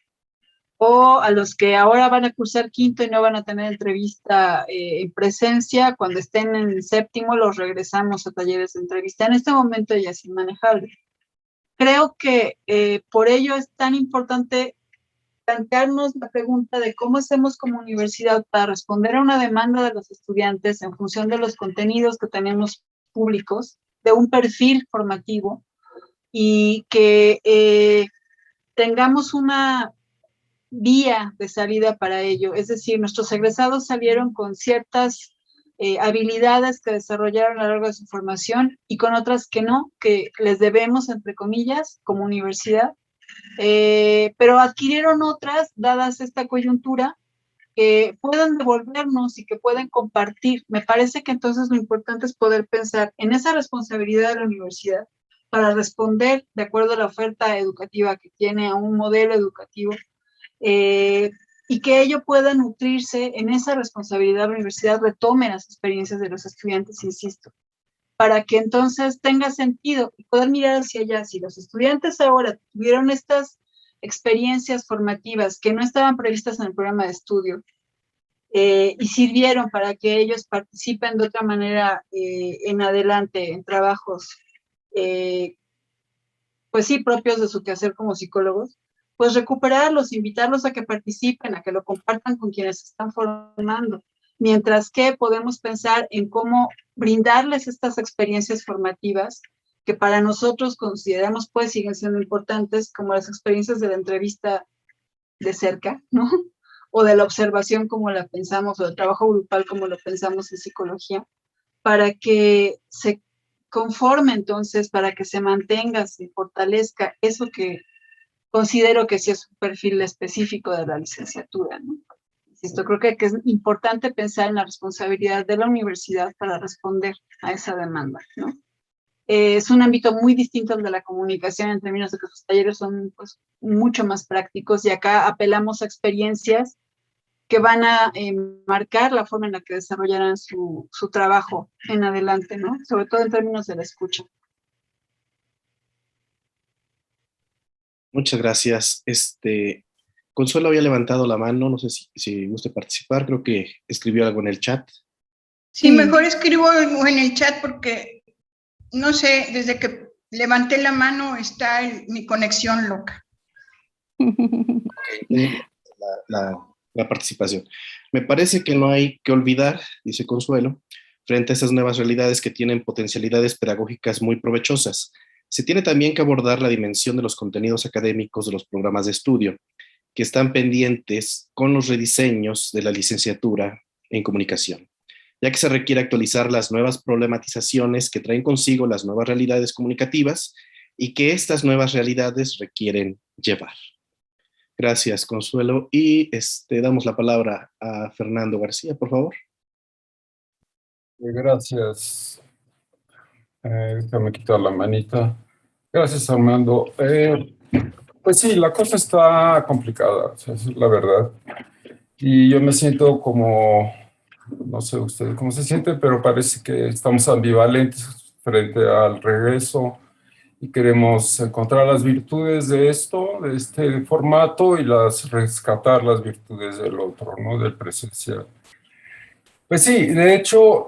O a los que ahora van a cursar quinto y no van a tener entrevista en presencia, cuando estén en séptimo los regresamos a talleres de entrevista. En este momento ya es inmanejable. Creo que por ello es tan importante plantearnos la pregunta de cómo hacemos como universidad para responder a una demanda de los estudiantes en función de los contenidos que tenemos públicos, de un perfil formativo, y que tengamos una vía de salida para ello. Es decir, nuestros egresados salieron con ciertas habilidades que desarrollaron a lo largo de su formación y con otras que no, que les debemos, entre comillas, como universidad, pero adquirieron otras, dadas esta coyuntura, que puedan devolvernos y que pueden compartir. Me parece que entonces lo importante es poder pensar en esa responsabilidad de la universidad para responder de acuerdo a la oferta educativa que tiene, a un modelo educativo, y que ello pueda nutrirse en esa responsabilidad. La universidad retome las experiencias de los estudiantes, insisto, para que entonces tenga sentido y poder mirar hacia allá. Si los estudiantes ahora tuvieron estas experiencias formativas que no estaban previstas en el programa de estudio y sirvieron para que ellos participen de otra manera en adelante en trabajos, pues sí, propios de su quehacer como psicólogos, pues recuperarlos, invitarlos a que participen, a que lo compartan con quienes se están formando, mientras que podemos pensar en cómo brindarles estas experiencias formativas que para nosotros consideramos pues siguen siendo importantes, como las experiencias de la entrevista de cerca, ¿no? O de la observación como la pensamos, o del trabajo grupal como lo pensamos en psicología, para que se conforme entonces, para que se mantenga, se fortalezca eso que considero que sí es un perfil específico de la licenciatura, ¿no? Insisto, creo que es importante pensar en la responsabilidad de la universidad para responder a esa demanda, ¿no? Es un ámbito muy distinto al de la comunicación en términos de que sus talleres son pues, mucho más prácticos, y acá apelamos a experiencias que van a marcar la forma en la que desarrollarán su trabajo en adelante, ¿no? Sobre todo en términos de la escucha. Muchas gracias. Consuelo había levantado la mano, no sé si guste participar, creo que escribió algo en el chat. Sí, mejor escribo en el chat porque, no sé, desde que levanté la mano está mi conexión loca. Okay, la participación. Me parece que no hay que olvidar, dice Consuelo, frente a estas nuevas realidades que tienen potencialidades pedagógicas muy provechosas. Se tiene también que abordar la dimensión de los contenidos académicos de los programas de estudio, que están pendientes con los rediseños de la licenciatura en comunicación, ya que se requiere actualizar las nuevas problematizaciones que traen consigo las nuevas realidades comunicativas y que estas nuevas realidades requieren llevar. Gracias, Consuelo. Y damos la palabra a Fernando García, por favor. Gracias. Déjame quitar la manita. Gracias, Armando. Pues sí, la cosa está complicada, o sea, esa es la verdad. Y yo me siento como, no sé ustedes cómo se sienten, pero parece que estamos ambivalentes frente al regreso y queremos encontrar las virtudes de esto, de este formato, y rescatar las virtudes del otro, ¿no? Del presencial. Pues sí, de hecho,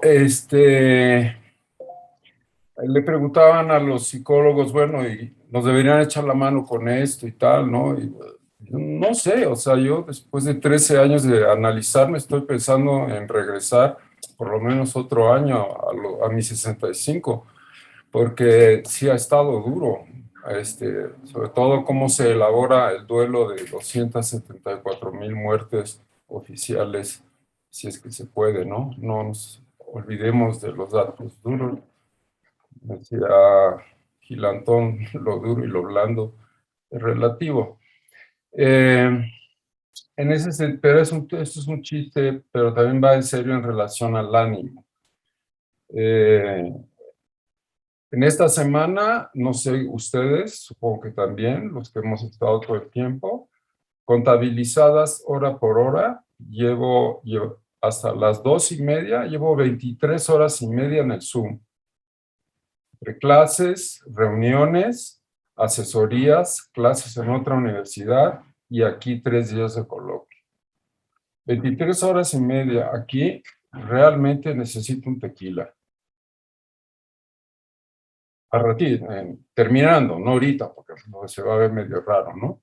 le preguntaban a los psicólogos, bueno, y nos deberían echar la mano con esto y tal, ¿no? Y, no sé, o sea, yo después de 13 años de analizarme estoy pensando en regresar por lo menos otro año a mis 65, porque sí ha estado duro, sobre todo cómo se elabora el duelo de 274,000 muertes oficiales, si es que se puede, ¿no? No nos olvidemos de los datos duros. Decía Gilantón, lo duro y lo blando es relativo. Pero esto es un chiste, pero también va en serio en relación al ánimo. En esta semana, no sé ustedes, supongo que también, los que hemos estado todo el tiempo, contabilizadas hora por hora, llevo hasta las 2:30, llevo 23 horas y media en el Zoom. Entre clases, reuniones, asesorías, clases en otra universidad y aquí 3 días de coloquio. 23 horas y media aquí, realmente necesito un tequila. A ratito, terminando, no ahorita, porque se va a ver medio raro, ¿no?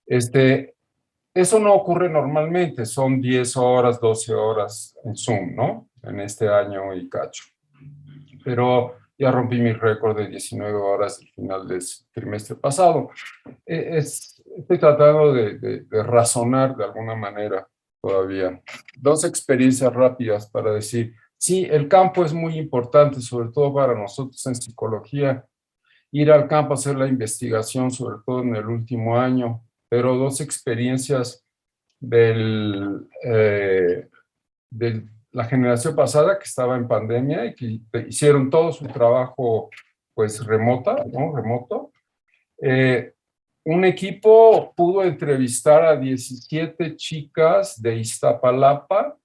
Eso no ocurre normalmente, son 10 horas, 12 horas en Zoom, ¿no? En este año y cacho. Pero ya rompí mi récord de 19 horas al final del trimestre pasado. Estoy tratando de razonar de alguna manera todavía. 2 experiencias rápidas para decir, sí, el campo es muy importante, sobre todo para nosotros en psicología. Ir al campo a hacer la investigación, sobre todo en el último año, pero 2 experiencias de la generación pasada que estaba en pandemia y que hicieron todo su trabajo pues remoto. Un equipo pudo entrevistar a 17 chicas de Iztapalapa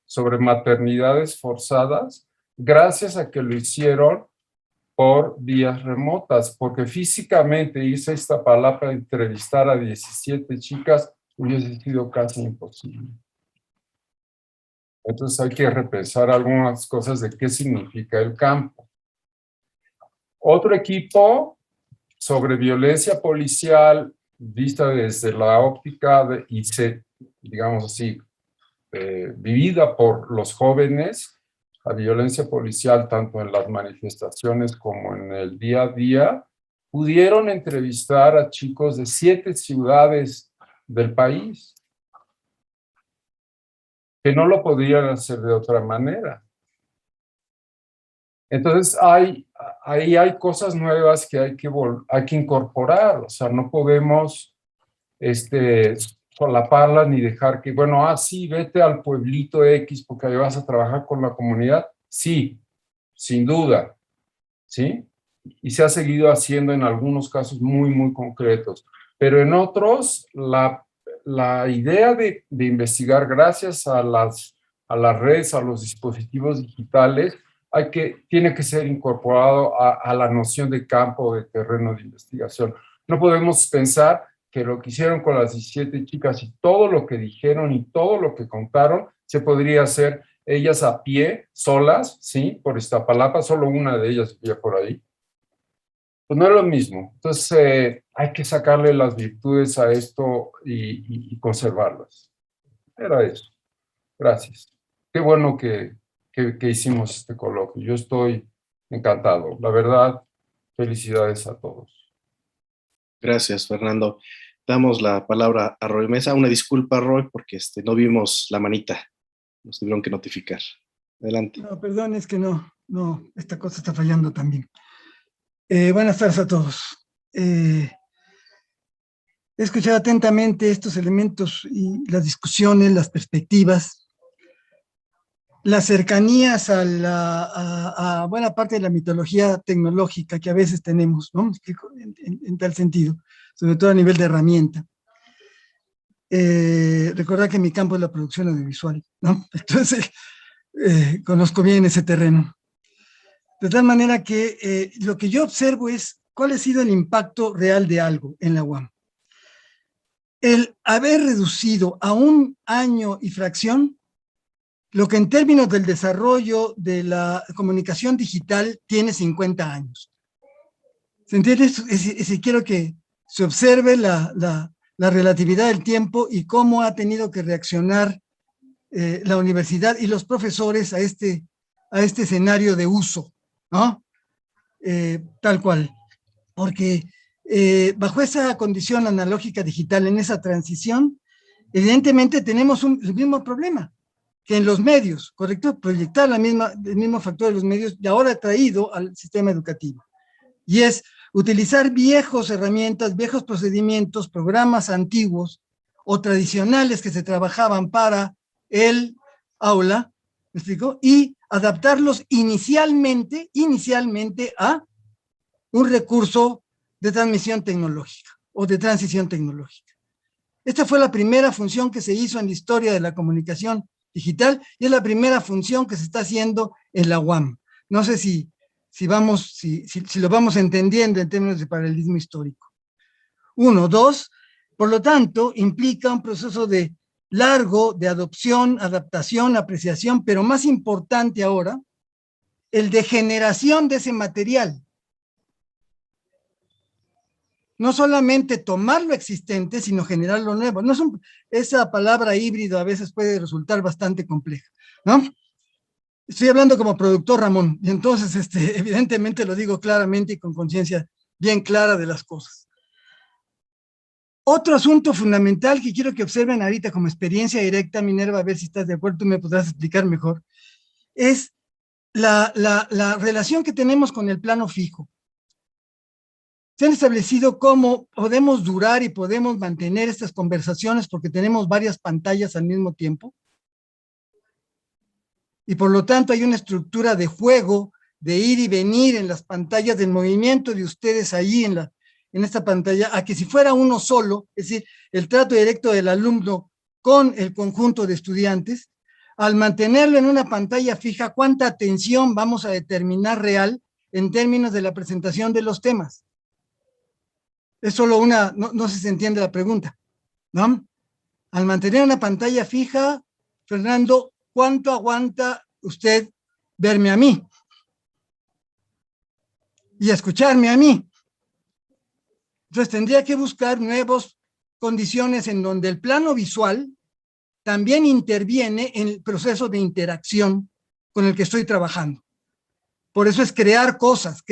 sobre maternidades forzadas, gracias a que lo hicieron por vías remotas, porque físicamente irse a Iztapalapa a entrevistar a 17 chicas hubiese sido casi imposible. Entonces hay que repensar algunas cosas de qué significa el campo. Otro equipo sobre violencia policial vista desde la óptica digamos así, vivida por los jóvenes, la violencia policial tanto en las manifestaciones como en el día a día, pudieron entrevistar a chicos de 7 ciudades del país que no lo podrían hacer de otra manera. Entonces ahí hay cosas nuevas que hay que incorporar, o sea, no podemos solaparlas ni dejar que, bueno, sí, vete al pueblito X porque ahí vas a trabajar con la comunidad. Sí, sin duda, ¿sí? Y se ha seguido haciendo en algunos casos muy, muy concretos. Pero en otros, la idea de investigar gracias a las redes, a los dispositivos digitales, tiene que ser incorporado a la noción de campo, de terreno de investigación. No podemos pensar que lo que hicieron con las 17 chicas y todo lo que dijeron y todo lo que contaron, se podría hacer ellas a pie, solas, ¿sí? Por Iztapalapa, solo una de ellas vivía por ahí. Pues no es lo mismo. Entonces hay que sacarle las virtudes a esto y conservarlas. Era eso. Gracias. Qué bueno que hicimos este coloquio. Yo estoy encantado. La verdad, felicidades a todos. Gracias, Fernando. Damos la palabra a Roy Mesa. Una disculpa, Roy, porque no vimos la manita. Nos tuvieron que notificar. Adelante. No, perdón, es que no, esta cosa está fallando también. Buenas tardes a todos. He escuchado atentamente estos elementos y las discusiones, las perspectivas, las cercanías a buena parte de la mitología tecnológica que a veces tenemos, ¿no? En tal sentido, sobre todo a nivel de herramienta. Recordar que mi campo es la producción audiovisual, ¿no? Entonces, conozco bien ese terreno. De tal manera que lo que yo observo es cuál ha sido el impacto real de algo en la UAM. El haber reducido a 1 año y fracción lo que en términos del desarrollo de la comunicación digital tiene 50 años. ¿Se entiende? Quiero que se observe la relatividad del tiempo y cómo ha tenido que reaccionar la universidad y los profesores a este escenario de uso, ¿no? Tal cual. Porque bajo esa condición analógica digital, en esa transición, evidentemente tenemos el mismo problema que en los medios, ¿correcto? Proyectar el mismo factor de los medios y ahora traído al sistema educativo. Y es utilizar viejas herramientas, viejos procedimientos, programas antiguos o tradicionales que se trabajaban para el aula, ¿me explico? Y adaptarlos inicialmente a un recurso de transmisión tecnológica o de transición tecnológica. Esta fue la primera función que se hizo en la historia de la comunicación digital y es la primera función que se está haciendo en la UAM. No sé si lo vamos entendiendo en términos de paralelismo histórico. 1, 2, por lo tanto, implica un proceso largo de adopción, adaptación, apreciación, pero más importante ahora, el de generación de ese material. No solamente tomar lo existente, sino generar lo nuevo. Esa palabra híbrido a veces puede resultar bastante compleja, ¿no? Estoy hablando como productor, Ramón, y entonces evidentemente lo digo claramente y con conciencia bien clara de las cosas. Otro asunto fundamental que quiero que observen ahorita como experiencia directa, Minerva, a ver si estás de acuerdo, tú me podrás explicar mejor, es la relación que tenemos con el plano fijo. Se han establecido cómo podemos durar y podemos mantener estas conversaciones porque tenemos varias pantallas al mismo tiempo. Y por lo tanto hay una estructura de juego, de ir y venir en las pantallas, del movimiento de ustedes allí en esta pantalla, a que si fuera uno solo, es decir, el trato directo del alumno con el conjunto de estudiantes, al mantenerlo en una pantalla fija, ¿cuánta atención vamos a determinar real en términos de la presentación de los temas? Es solo no sé si se entiende la pregunta, ¿no? Al mantener una pantalla fija, Fernando, ¿cuánto aguanta usted verme a mí? Y escucharme a mí. Entonces tendría que buscar nuevas condiciones en donde el plano visual también interviene en el proceso de interacción con el que estoy trabajando. Por eso es crear cosas.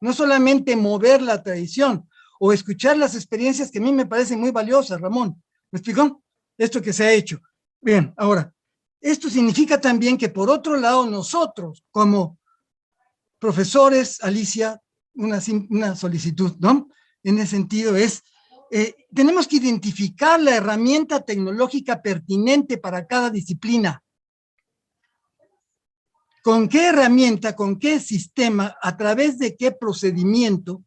No solamente mover la tradición o escuchar las experiencias que a mí me parecen muy valiosas, Ramón. ¿Me explicó? Esto que se ha hecho. Bien, ahora, esto significa también que por otro lado nosotros, como profesores, Alicia, una solicitud, ¿no? En ese sentido tenemos que identificar la herramienta tecnológica pertinente para cada disciplina. ¿Con qué herramienta, con qué sistema, a través de qué procedimiento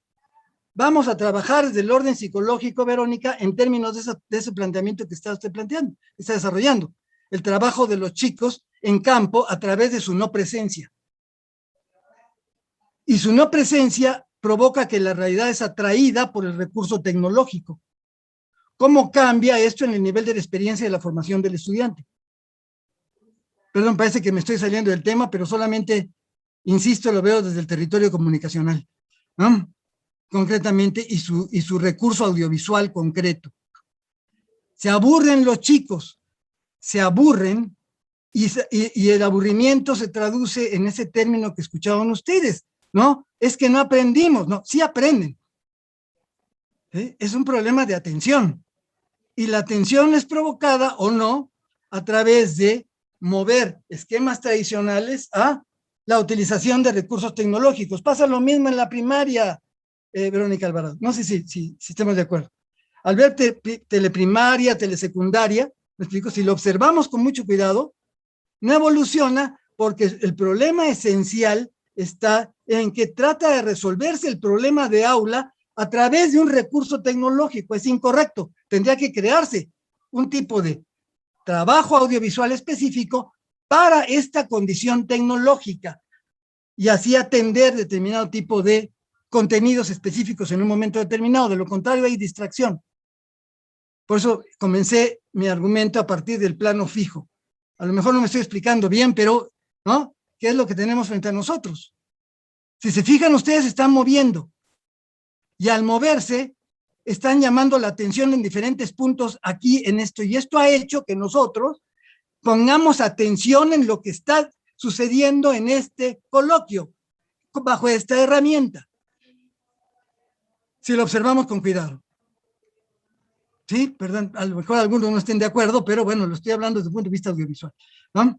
vamos a trabajar desde el orden psicológico, Verónica, en términos de ese planteamiento que está usted planteando, está desarrollando? El trabajo de los chicos en campo a través de su no presencia. Y su no presencia provoca que la realidad es atraída por el recurso tecnológico. ¿Cómo cambia esto en el nivel de la experiencia de la formación del estudiante? Perdón, parece que me estoy saliendo del tema, pero solamente, insisto, lo veo desde el territorio comunicacional, ¿no? Concretamente, y su recurso audiovisual concreto. Se aburren los chicos, se aburren y el aburrimiento se traduce en ese término que escuchaban ustedes, ¿no? Es que no aprendimos, no, sí aprenden. ¿Sí? Es un problema de atención. Y la atención es provocada o no a través de mover esquemas tradicionales a la utilización de recursos tecnológicos. Pasa lo mismo en la primaria, Verónica Alvarado. No sé si estamos de acuerdo. Al ver teleprimaria, telesecundaria, me explico, si lo observamos con mucho cuidado, no evoluciona porque el problema esencial está en que trata de resolverse el problema de aula a través de un recurso tecnológico. Es incorrecto. Tendría que crearse un tipo de trabajo audiovisual específico para esta condición tecnológica y así atender determinado tipo de contenidos específicos en un momento determinado. De lo contrario, hay distracción. Por eso comencé mi argumento a partir del plano fijo. A lo mejor no me estoy explicando bien, pero, ¿no? ¿Qué es lo que tenemos frente a nosotros? Si se fijan, ustedes se están moviendo. Y al moverse, están llamando la atención en diferentes puntos aquí en esto. Y esto ha hecho que nosotros pongamos atención en lo que está sucediendo en este coloquio, bajo esta herramienta. Si lo observamos con cuidado. Sí, perdón, a lo mejor algunos no estén de acuerdo, pero bueno, lo estoy hablando desde el punto de vista audiovisual, ¿no?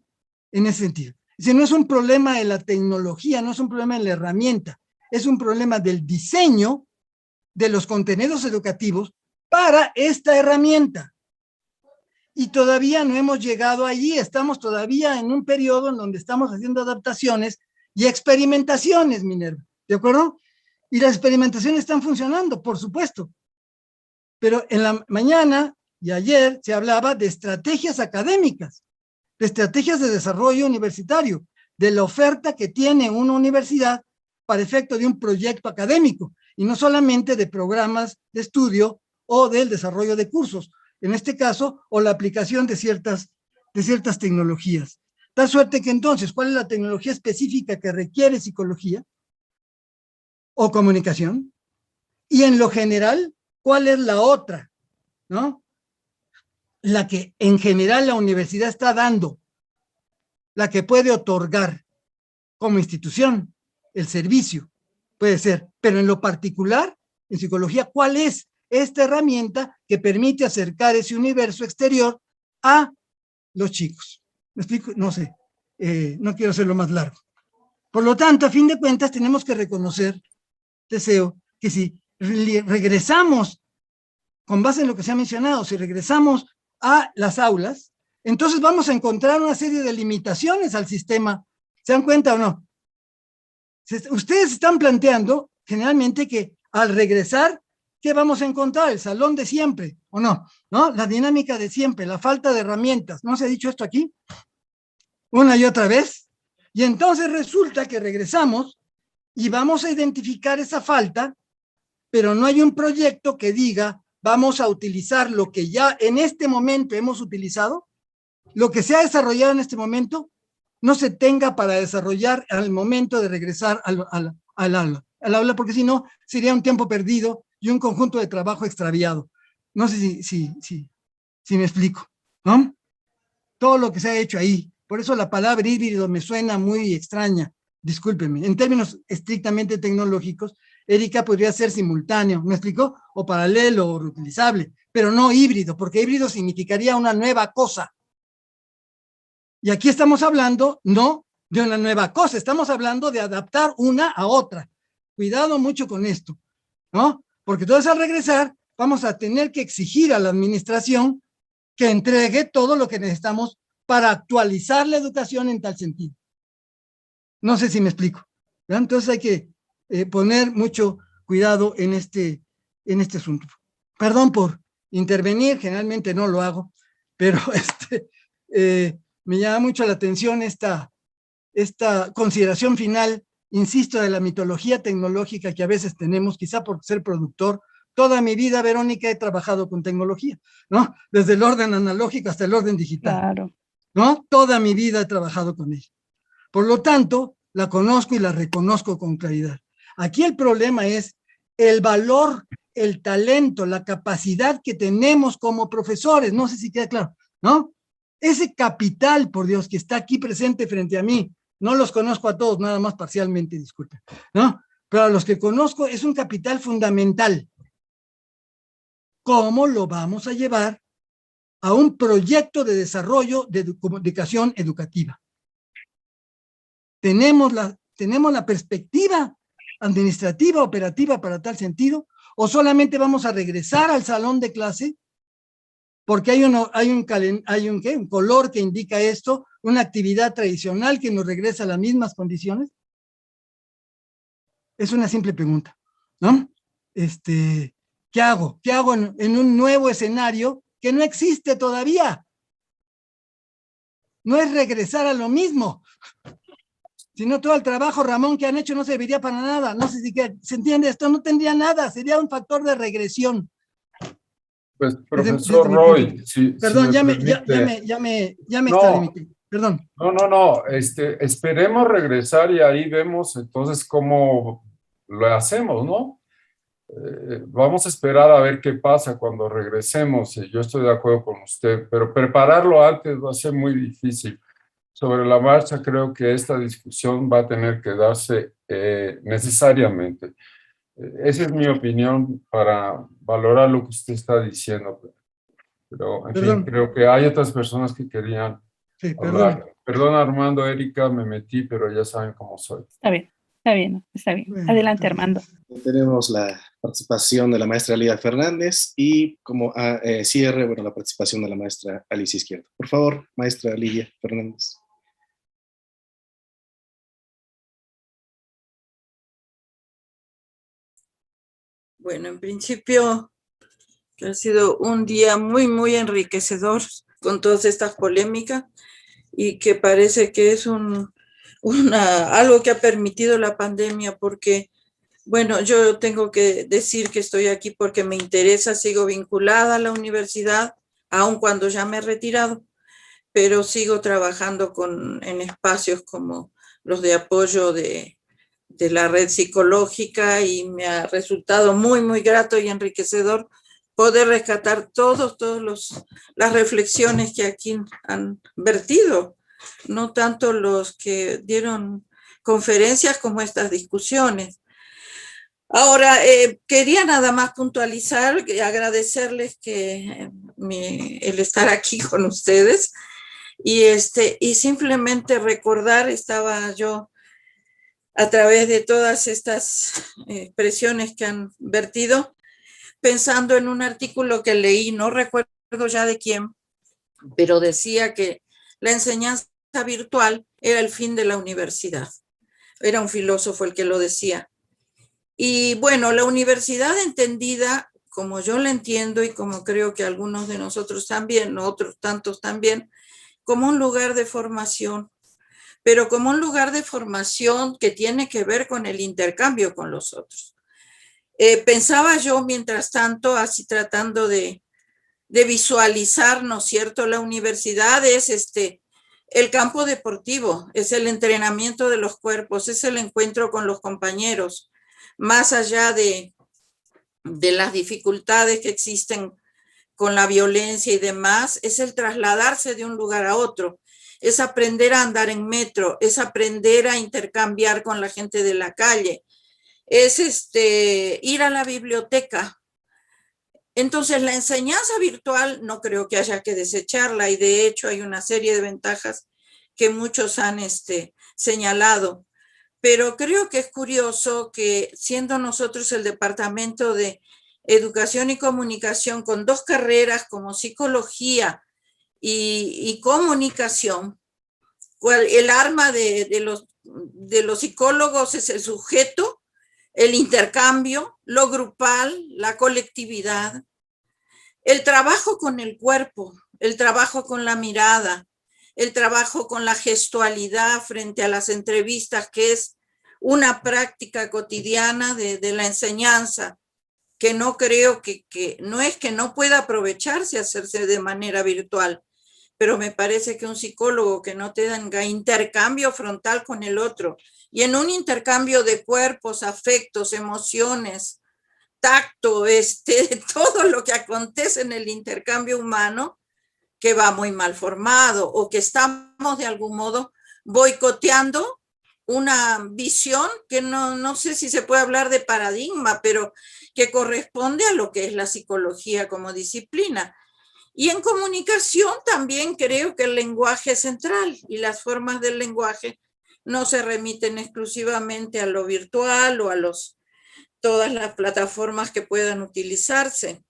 En ese sentido. Si no es un problema de la tecnología, no es un problema de la herramienta, es un problema del diseño de los contenidos educativos para esta herramienta. Y todavía no hemos llegado allí, estamos todavía en un periodo en donde estamos haciendo adaptaciones y experimentaciones, Minerva, ¿de acuerdo? Y las experimentaciones están funcionando, por supuesto. Pero en la mañana y ayer se hablaba de estrategias académicas, de estrategias de desarrollo universitario, de la oferta que tiene una universidad para efecto de un proyecto académico, y no solamente de programas de estudio o del desarrollo de cursos, en este caso, o la aplicación de ciertas tecnologías. Da suerte que entonces, ¿cuál es la tecnología específica que requiere psicología o comunicación? Y en lo general, ¿cuál es la otra? ¿No? La que en general la universidad está dando, la que puede otorgar como institución el servicio, puede ser, pero en lo particular, en psicología, ¿cuál es esta herramienta que permite acercar ese universo exterior a los chicos? ¿Me explico? No sé, no quiero hacerlo más largo. Por lo tanto, a fin de cuentas, tenemos que reconocer, deseo, que si regresamos, con base en lo que se ha mencionado, si regresamos a las aulas, entonces vamos a encontrar una serie de limitaciones al sistema. ¿Se dan cuenta o no? Ustedes están planteando generalmente que al regresar, ¿qué vamos a encontrar? El salón de siempre, ¿o no? ¿No? La dinámica de siempre, la falta de herramientas. ¿No se ha dicho esto aquí? Una y otra vez. Y entonces resulta que regresamos y vamos a identificar esa falta, pero no hay un proyecto que diga, vamos a utilizar lo que ya en este momento hemos utilizado, lo que se ha desarrollado en este momento, no se tenga para desarrollar al momento de regresar al aula, porque si no, sería un tiempo perdido y un conjunto de trabajo extraviado. No sé si me explico, ¿no? Todo lo que se ha hecho ahí, por eso la palabra híbrido me suena muy extraña, discúlpenme. En términos estrictamente tecnológicos, Erika, podría ser simultáneo, ¿me explico? O paralelo o reutilizable, pero no híbrido, porque híbrido significaría una nueva cosa. Y aquí estamos hablando no de una nueva cosa, estamos hablando de adaptar una a otra. Cuidado mucho con esto, ¿no? Porque entonces al regresar vamos a tener que exigir a la administración que entregue todo lo que necesitamos para actualizar la educación en tal sentido. No sé si me explico, ¿verdad? Entonces hay que poner mucho cuidado en este asunto. Perdón por intervenir, generalmente no lo hago, pero me llama mucho la atención esta consideración final, insisto, de la mitología tecnológica que a veces tenemos, quizá por ser productor. Toda mi vida, Verónica, he trabajado con tecnología, ¿no? Desde el orden analógico hasta el orden digital. Claro. ¿No? Toda mi vida he trabajado con ella. Por lo tanto, la conozco y la reconozco con claridad. Aquí el problema es el valor el talento, la capacidad que tenemos como profesores, no sé si queda claro, ¿no? Ese capital, por Dios, que está aquí presente frente a mí, no los conozco a todos, nada más parcialmente, disculpen, ¿no? Pero a los que conozco es un capital fundamental. ¿Cómo lo vamos a llevar a un proyecto de desarrollo de comunicación educativa? ¿Tenemos la perspectiva administrativa, operativa para tal sentido? ¿O solamente vamos a regresar al salón de clase porque hay un color que indica esto, una actividad tradicional que nos regresa a las mismas condiciones? Es una simple pregunta, ¿no? ¿Qué hago? ¿Qué hago en un nuevo escenario que no existe todavía? No es regresar a lo mismo, sino todo el trabajo, Ramón, que han hecho no serviría para nada. No sé si se entiende esto, no tendría nada, sería un factor de regresión. Pues, profesor Roy, perdón, si ya me no, extralimité. Perdón. No, esperemos regresar y ahí vemos entonces cómo lo hacemos, ¿no? Vamos a esperar a ver qué pasa cuando regresemos, y yo estoy de acuerdo con usted, pero prepararlo antes va a ser muy difícil. Sobre la marcha creo que esta discusión va a tener que darse necesariamente. Esa es mi opinión para valorar lo que usted está diciendo. Pero, en fin, creo que hay otras personas que querían hablar. Perdón, Armando, Erika, me metí, pero ya saben cómo soy. Está bien. Adelante, Armando. Tenemos la participación de la maestra Lidia Fernández y como cierre, bueno, la participación de la maestra Alicia Izquierdo. Por favor, maestra Lidia Fernández. Bueno, en principio ha sido un día muy, muy enriquecedor con todas estas polémicas y que parece que es algo que ha permitido la pandemia porque, bueno, yo tengo que decir que estoy aquí porque me interesa, sigo vinculada a la universidad, aun cuando ya me he retirado, pero sigo trabajando en espacios como los de apoyo de la red psicológica y me ha resultado muy, muy grato y enriquecedor poder rescatar todas las reflexiones que aquí han vertido, no tanto los que dieron conferencias como estas discusiones. Ahora, quería nada más puntualizar, agradecerles el estar aquí con ustedes y simplemente recordar, estaba yo a través de todas estas expresiones que han vertido, pensando en un artículo que leí, no recuerdo ya de quién, pero decía que la enseñanza virtual era el fin de la universidad. Era un filósofo el que lo decía. Y bueno, la universidad entendida, como yo la entiendo y como creo que algunos de nosotros también, otros tantos también, como un lugar de formación, pero como un lugar de formación que tiene que ver con el intercambio con los otros. Pensaba yo, mientras tanto, así tratando de visualizar, ¿no es cierto? La universidad es el campo deportivo, es el entrenamiento de los cuerpos, es el encuentro con los compañeros, más allá de las dificultades que existen con la violencia y demás, es el trasladarse de un lugar a otro, es aprender a andar en metro, es aprender a intercambiar con la gente de la calle, es ir a la biblioteca. Entonces, la enseñanza virtual no creo que haya que desecharla y de hecho hay una serie de ventajas que muchos han señalado. Pero creo que es curioso que siendo nosotros el Departamento de Educación y Comunicación con dos carreras como psicología y comunicación, el arma de los psicólogos es el sujeto, el intercambio, lo grupal, la colectividad, el trabajo con el cuerpo, el trabajo con la mirada, el trabajo con la gestualidad frente a las entrevistas, que es una práctica cotidiana de la enseñanza, que no creo que no es que no pueda aprovecharse, hacerse de manera virtual, pero me parece que un psicólogo que no tenga intercambio frontal con el otro, y en un intercambio de cuerpos, afectos, emociones, tacto, todo lo que acontece en el intercambio humano, que va muy mal formado o que estamos de algún modo boicoteando una visión que no sé si se puede hablar de paradigma, pero que corresponde a lo que es la psicología como disciplina. Y en comunicación también creo que el lenguaje es central y las formas del lenguaje no se remiten exclusivamente a lo virtual o a todas las plataformas que puedan utilizarse.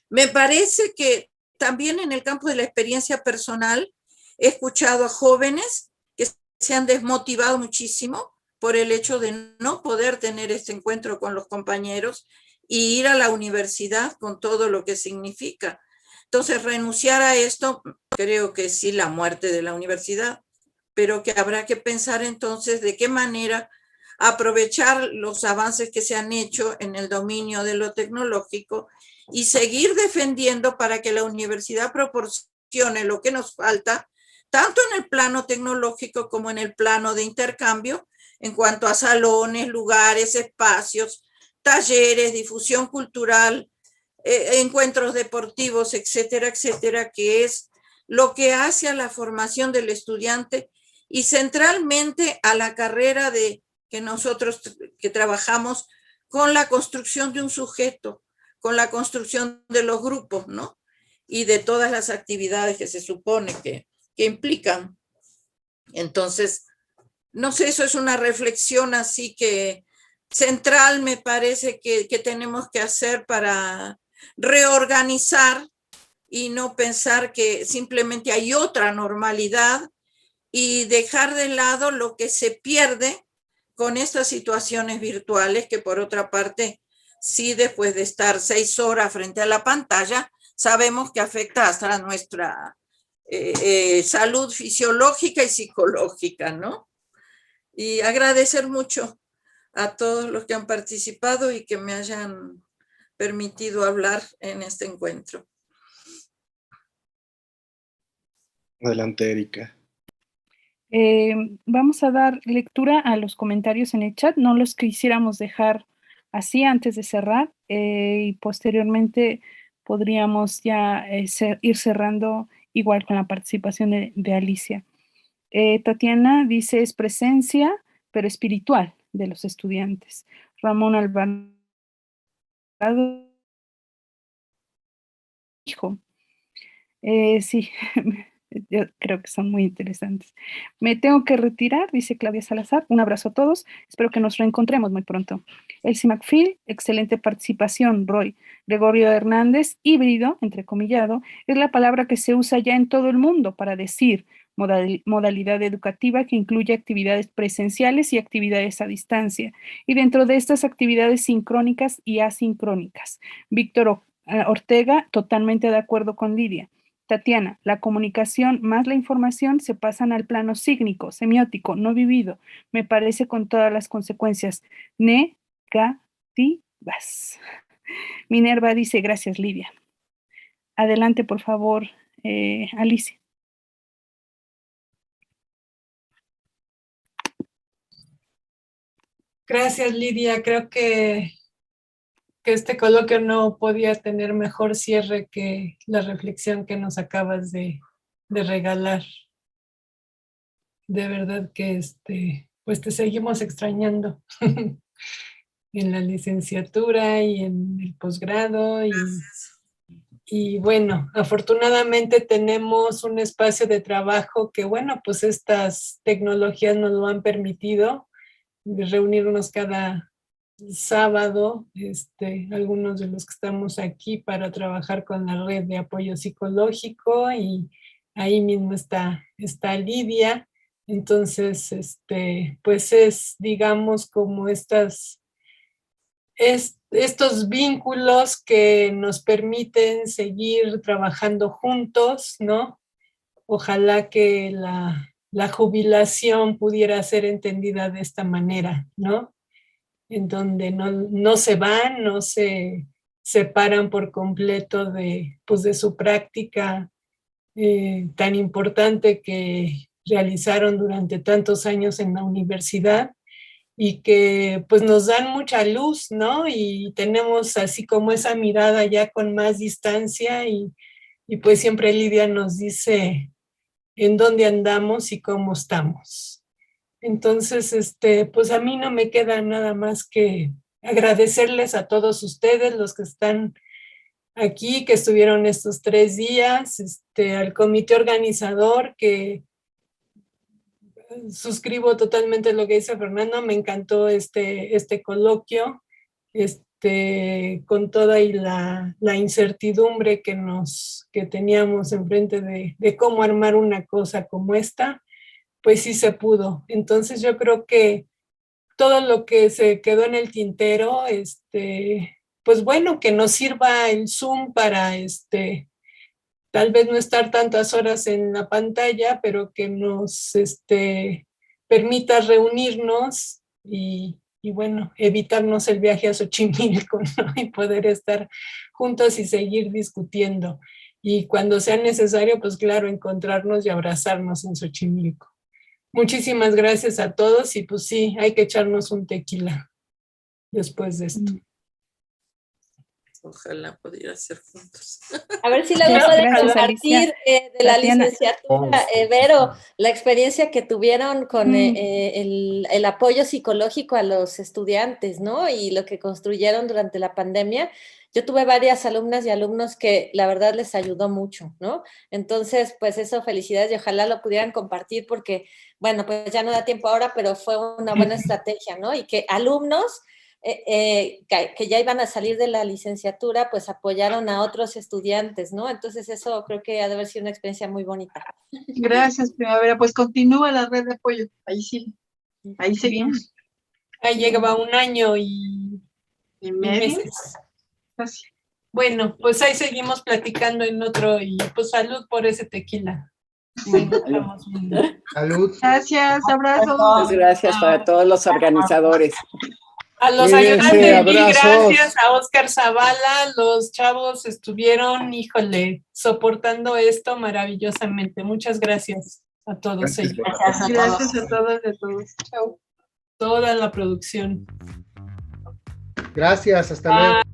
Me parece que también en el campo de la experiencia personal he escuchado a jóvenes que se han desmotivado muchísimo por el hecho de no poder tener este encuentro con los compañeros y ir a la universidad con todo lo que significa. Entonces, renunciar a esto, creo que sí, la muerte de la universidad, pero que habrá que pensar entonces de qué manera aprovechar los avances que se han hecho en el dominio de lo tecnológico y seguir defendiendo para que la universidad proporcione lo que nos falta, tanto en el plano tecnológico como en el plano de intercambio, en cuanto a salones, lugares, espacios, talleres, difusión cultural, encuentros deportivos, etcétera, etcétera, que es lo que hace a la formación del estudiante y centralmente a la carrera que nosotros que trabajamos con la construcción de un sujeto, con la construcción de los grupos, ¿no? Y de todas las actividades que se supone que implican. Entonces, no sé, eso es una reflexión así que central me parece que tenemos que hacer para reorganizar y no pensar que simplemente hay otra normalidad y dejar de lado lo que se pierde con estas situaciones virtuales que por otra parte, sí, después de estar 6 horas frente a la pantalla, sabemos que afecta hasta nuestra salud fisiológica y psicológica, ¿no? Y agradecer mucho a todos los que han participado y que me hayan permitido hablar en este encuentro. Adelante, Erika. Vamos a dar lectura a los comentarios en el chat, no los quisiéramos dejar así antes de cerrar y posteriormente podríamos ya ir cerrando igual con la participación de Alicia. Tatiana dice es presencia, pero espiritual de los estudiantes. Ramón Alvarado dijo, sí, yo creo que son muy interesantes. Me tengo que retirar, dice Claudia Salazar. Un abrazo a todos. Espero que nos reencontremos muy pronto. Elsie McPhil, excelente participación, Roy. Gregorio Hernández, híbrido, entrecomillado, es la palabra que se usa ya en todo el mundo para decir modalidad educativa que incluye actividades presenciales y actividades a distancia. Y dentro de estas actividades sincrónicas y asincrónicas. Víctor Ortega, totalmente de acuerdo con Lidia. Tatiana, la comunicación más la información se pasan al plano sígnico, semiótico, no vivido, me parece con todas las consecuencias negativas. Minerva dice, gracias Lidia. Adelante, por favor, Alicia. Gracias, Lidia. Creo que este coloquio no podía tener mejor cierre que la reflexión que nos acabas de regalar. De verdad que pues te seguimos extrañando en la licenciatura y en el posgrado y bueno, afortunadamente tenemos un espacio de trabajo que bueno, pues estas tecnologías nos lo han permitido de reunirnos cada sábado, algunos de los que estamos aquí para trabajar con la red de apoyo psicológico y ahí mismo está Lidia. Entonces, pues es, digamos, como estos vínculos que nos permiten seguir trabajando juntos, ¿no? Ojalá que la jubilación pudiera ser entendida de esta manera, ¿no? En donde no se van, no se separan por completo de su práctica tan importante que realizaron durante tantos años en la universidad y que pues nos dan mucha luz, ¿no? Y tenemos así como esa mirada ya con más distancia y pues siempre Lidia nos dice en dónde andamos y cómo estamos. Entonces, pues a mí no me queda nada más que agradecerles a todos ustedes, los que están aquí, que estuvieron estos 3 días, al comité organizador, que suscribo totalmente lo que dice Fernando, me encantó este coloquio, con toda y la incertidumbre que teníamos enfrente de cómo armar una cosa como esta, pues sí se pudo. Entonces yo creo que todo lo que se quedó en el tintero, pues bueno, que nos sirva el Zoom para tal vez no estar tantas horas en la pantalla, pero que nos permita reunirnos y bueno, evitarnos el viaje a Xochimilco, ¿no? Y poder estar juntos y seguir discutiendo. Y cuando sea necesario, pues claro, encontrarnos y abrazarnos en Xochimilco. Muchísimas gracias a todos y pues sí, hay que echarnos un tequila después de esto. Ojalá pudiera ser juntos. A ver si luego pueden compartir de la licenciatura, Vero, la experiencia que tuvieron con el apoyo psicológico a los estudiantes, ¿no? Y lo que construyeron durante la pandemia. Yo tuve varias alumnas y alumnos que la verdad les ayudó mucho, ¿no? Entonces, pues eso, felicidades y ojalá lo pudieran compartir porque, bueno, pues ya no da tiempo ahora, pero fue una buena estrategia, ¿no? Y que alumnos que ya iban a salir de la licenciatura, pues apoyaron a otros estudiantes, ¿no? Entonces eso creo que ha de haber sido una experiencia muy bonita. Gracias, Primavera. Pues continúa la red de apoyo. Ahí sí, ahí seguimos. Ahí llegaba 1 año y meses. Así. Bueno, pues ahí seguimos platicando en otro y pues salud por ese tequila. Salud. Gracias, abrazos. Muchas gracias para todos los organizadores. A los Cuídense, ayudantes, mil abrazos. gracias. A Óscar Zavala, los chavos estuvieron, híjole, soportando esto maravillosamente. Muchas gracias a todos ellos. Gracias a todos y a todos. Chao. Toda la producción. Gracias, hasta luego.